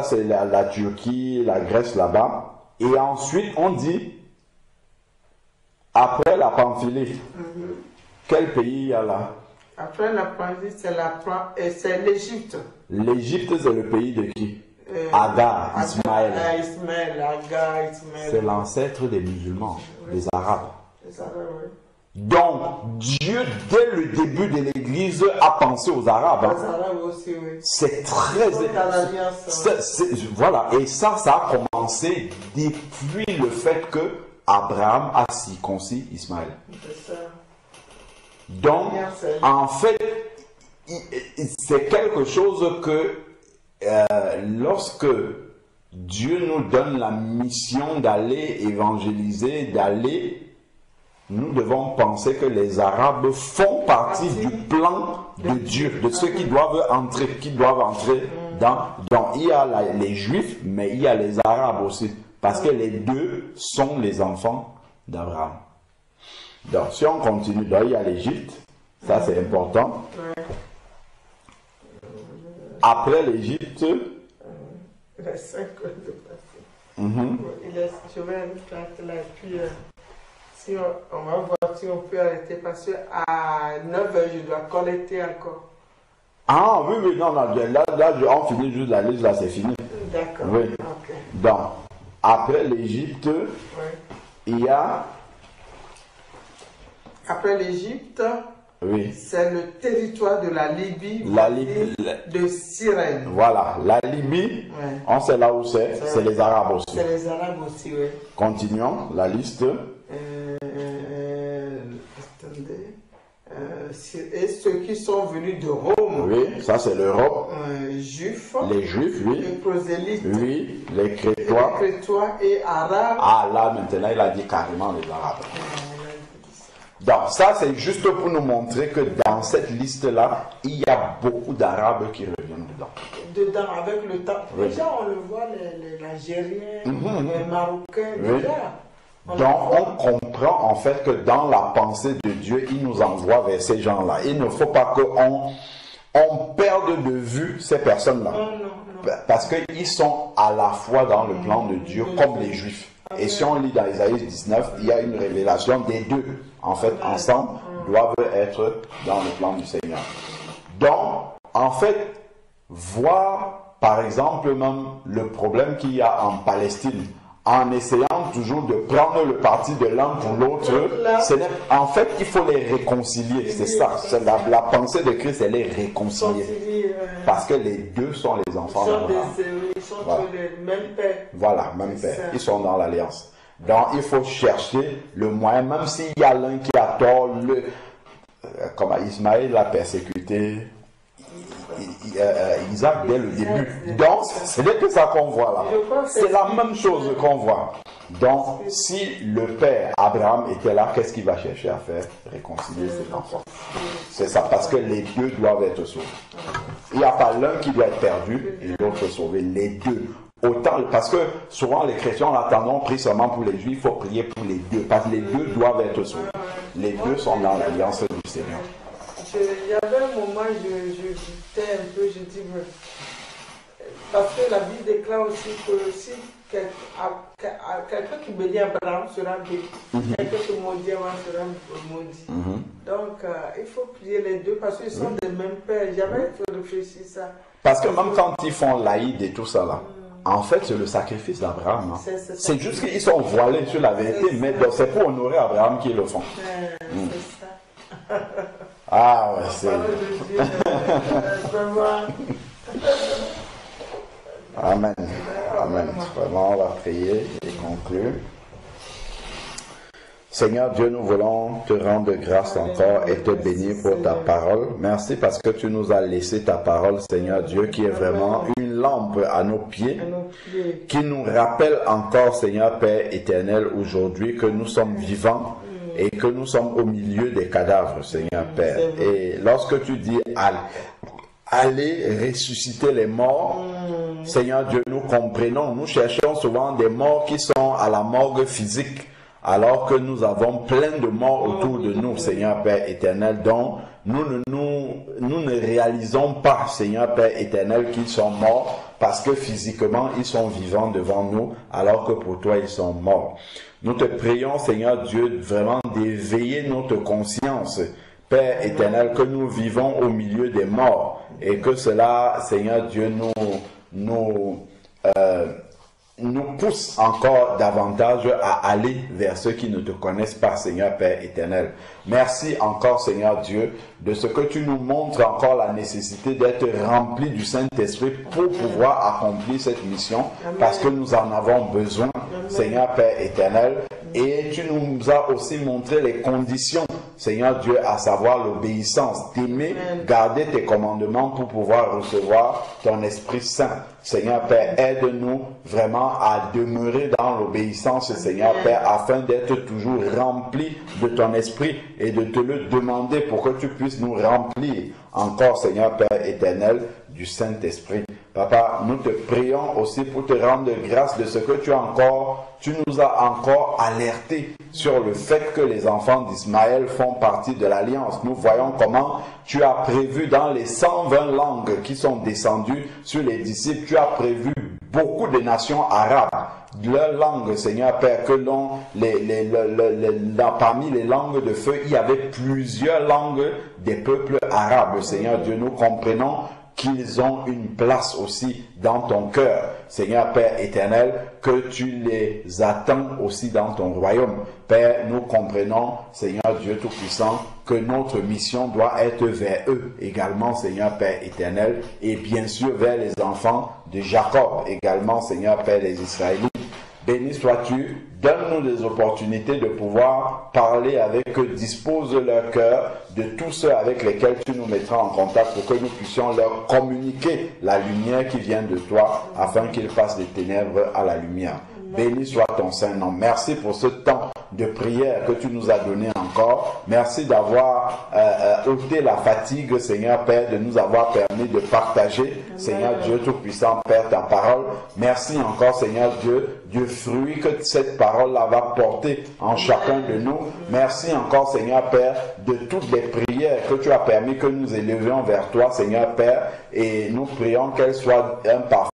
c'est la Turquie, la Grèce là-bas. Et ensuite, on dit, après la Pamphylie, quel pays il y a là? Après la Pamphylie, c'est l'Égypte. L'Égypte, c'est le pays de qui? Agar, Ismaël. Agar, Ismaël. C'est l'ancêtre des musulmans, des Arabes. Les Arabes, oui. Donc, Dieu, dès le début de l'Église, a pensé aux Arabes. Les Arabes aussi, oui. C'est très... Voilà, et ça a commencé depuis le fait que Abraham a circoncis Ismaël. C'est ça. Donc, en fait, c'est quelque chose que lorsque Dieu nous donne la mission d'aller évangéliser, nous devons penser que les Arabes font partie du plan de Dieu, de ceux qui doivent entrer, dans il y a les Juifs, mais il y a les Arabes aussi, parce que les deux sont les enfants d'Abraham. Donc, si on continue, il y a l'Égypte, ça c'est important. Après l'Égypte, il reste 5 heures de passer. Je vais arrêter là, puis si on va voir si on peut arrêter, parce qu'à 9 heures, je dois collecter encore. Ah oui, non, là, on finit juste la liste, là c'est fini. D'accord. Oui. Okay. Donc, après l'Égypte, il y a... Après l'Égypte, c'est le territoire de la Libye, de Cyrène. Voilà, la Libye, on sait là où c'est les Arabes aussi. C'est les Arabes aussi, oui. Continuons la liste. Attendez. Et ceux qui sont venus de Rome. Oui, ça c'est l'Europe. Juifs. Les Juifs, oui. Les prosélytes. Oui, les Crétois. Les Crétois et Arabes. Ah là, maintenant, il a dit carrément les Arabes. Donc, ça, c'est juste pour nous montrer que dans cette liste-là, il y a beaucoup d'Arabes qui reviennent dedans. Avec le temps. Oui. Déjà, on le voit, les Algériens, les Marocains, déjà. Donc, on comprend en fait que dans la pensée de Dieu, il nous envoie vers ces gens-là. Il ne faut pas qu'on perde de vue ces personnes-là. Non. Parce qu'ils sont à la fois dans le plan de Dieu comme les Juifs. Et si on lit dans Isaïe 19, il y a une révélation des deux. En fait, ensemble, doivent être dans le plan du Seigneur. Donc, en fait, voir, par exemple, même le problème qu'il y a en Palestine, en essayant toujours de prendre le parti de l'un pour l'autre, en fait, il faut les réconcilier. C'est ça. C'est la pensée de Christ, elle est réconcilier. Parce que les deux sont les enfants d'Abraham. Ils sont le même père. Voilà, même père. Ils sont dans l'alliance. Donc, il faut chercher le moyen, même s'il y a l'un qui a tort, comme Ismaël l'a persécuté, Isaac dès le début. Donc, c'est que ça qu'on voit là. C'est la même chose qu'on voit. Donc, si le père Abraham était là, qu'est-ce qu'il va chercher à faire? Réconcilier ses enfants. C'est ça, parce que les deux doivent être sauvés. Il n'y a pas l'un qui doit être perdu et l'autre sauvé. Les deux. Autant, parce que souvent les chrétiens ont tendance à prier seulement pour les juifs, il faut prier pour les deux, parce que les deux doivent être sauvés. Les deux sont dans l'alliance du Seigneur. Il y avait un moment, je doutais un peu, je dis, parce que la Bible déclare aussi que si quelqu'un qui bénit Abraham sera béni, quelqu'un qui maudit Abraham sera maudit. Donc, il faut prier les deux, parce qu'ils sont des mêmes pères. J'avais réfléchi à ça. Parce que même quand ils font l'Aïd et tout ça là, en fait, c'est le sacrifice d'Abraham. Hein. C'est juste qu'ils sont voilés sur la vérité, mais c'est pour honorer Abraham qu'ils le font. C'est ça. Ah ouais, c'est... Amen. Amen. Vraiment, on va prier et conclure. Seigneur Dieu, nous voulons te rendre grâce encore et te bénir pour ta parole. Merci parce que tu nous as laissé ta parole, Seigneur Dieu, qui est vraiment une lampe à nos pieds, qui nous rappelle encore, Seigneur Père éternel, aujourd'hui que nous sommes vivants et que nous sommes au milieu des cadavres, Seigneur Père. Et lorsque tu dis allez ressusciter les morts, Seigneur Dieu, nous comprenons, nous cherchons souvent des morts qui sont à la morgue physique, alors que nous avons plein de morts autour de nous, Seigneur Père éternel, dont nous ne réalisons pas, Seigneur Père éternel, qu'ils sont morts, parce que physiquement, ils sont vivants devant nous, alors que pour toi, ils sont morts. Nous te prions, Seigneur Dieu, vraiment d'éveiller notre conscience, Père éternel, que nous vivons au milieu des morts, et que cela, Seigneur Dieu, nous pousse encore davantage à aller vers ceux qui ne te connaissent pas, Seigneur Père éternel. Merci encore, Seigneur Dieu, de ce que tu nous montres encore la nécessité d'être remplis du Saint-Esprit pour pouvoir accomplir cette mission, parce que nous en avons besoin, Seigneur Père éternel. Et tu nous as aussi montré les conditions, Seigneur Dieu, à savoir l'obéissance, t'aimer, garder tes commandements pour pouvoir recevoir ton Esprit Saint. Seigneur Père, aide-nous vraiment à demeurer dans l'obéissance, Seigneur Père, afin d'être toujours remplis de ton Esprit et de te le demander pour que tu puisses nous remplir encore, Seigneur Père éternel, du Saint-Esprit. Papa, nous te prions aussi pour te rendre grâce de ce que tu nous as encore alerté sur le fait que les enfants d'Ismaël font partie de l'Alliance. Nous voyons comment tu as prévu dans les 120 langues qui sont descendues sur les disciples, tu as prévu beaucoup de nations arabes. Leur langue, Seigneur Père, que parmi les langues de feu, il y avait plusieurs langues des peuples arabes. Seigneur Dieu, nous comprenons qu'ils ont une place aussi dans ton cœur, Seigneur Père éternel, que tu les attends aussi dans ton royaume. Père, nous comprenons, Seigneur Dieu Tout-Puissant, que notre mission doit être vers eux également, Seigneur Père éternel, et bien sûr vers les enfants de Jacob également, Seigneur Père des Israélites. Béni sois-tu, donne-nous des opportunités de pouvoir parler avec eux, dispose leur cœur de tous ceux avec lesquels tu nous mettras en contact pour que nous puissions leur communiquer la lumière qui vient de toi afin qu'ils passent des ténèbres à la lumière. Béni soit ton Saint-Nom. Merci pour ce temps de prière que tu nous as donné encore. Merci d'avoir ôté la fatigue, Seigneur Père, de nous avoir permis de partager, Seigneur Dieu Tout-Puissant, Père, ta parole. Merci encore, Seigneur Dieu, du fruit que cette parole-là va porter en chacun de nous. Merci encore, Seigneur Père, de toutes les prières que tu as permis que nous élevions vers toi, Seigneur Père, et nous prions qu'elles soient un parfum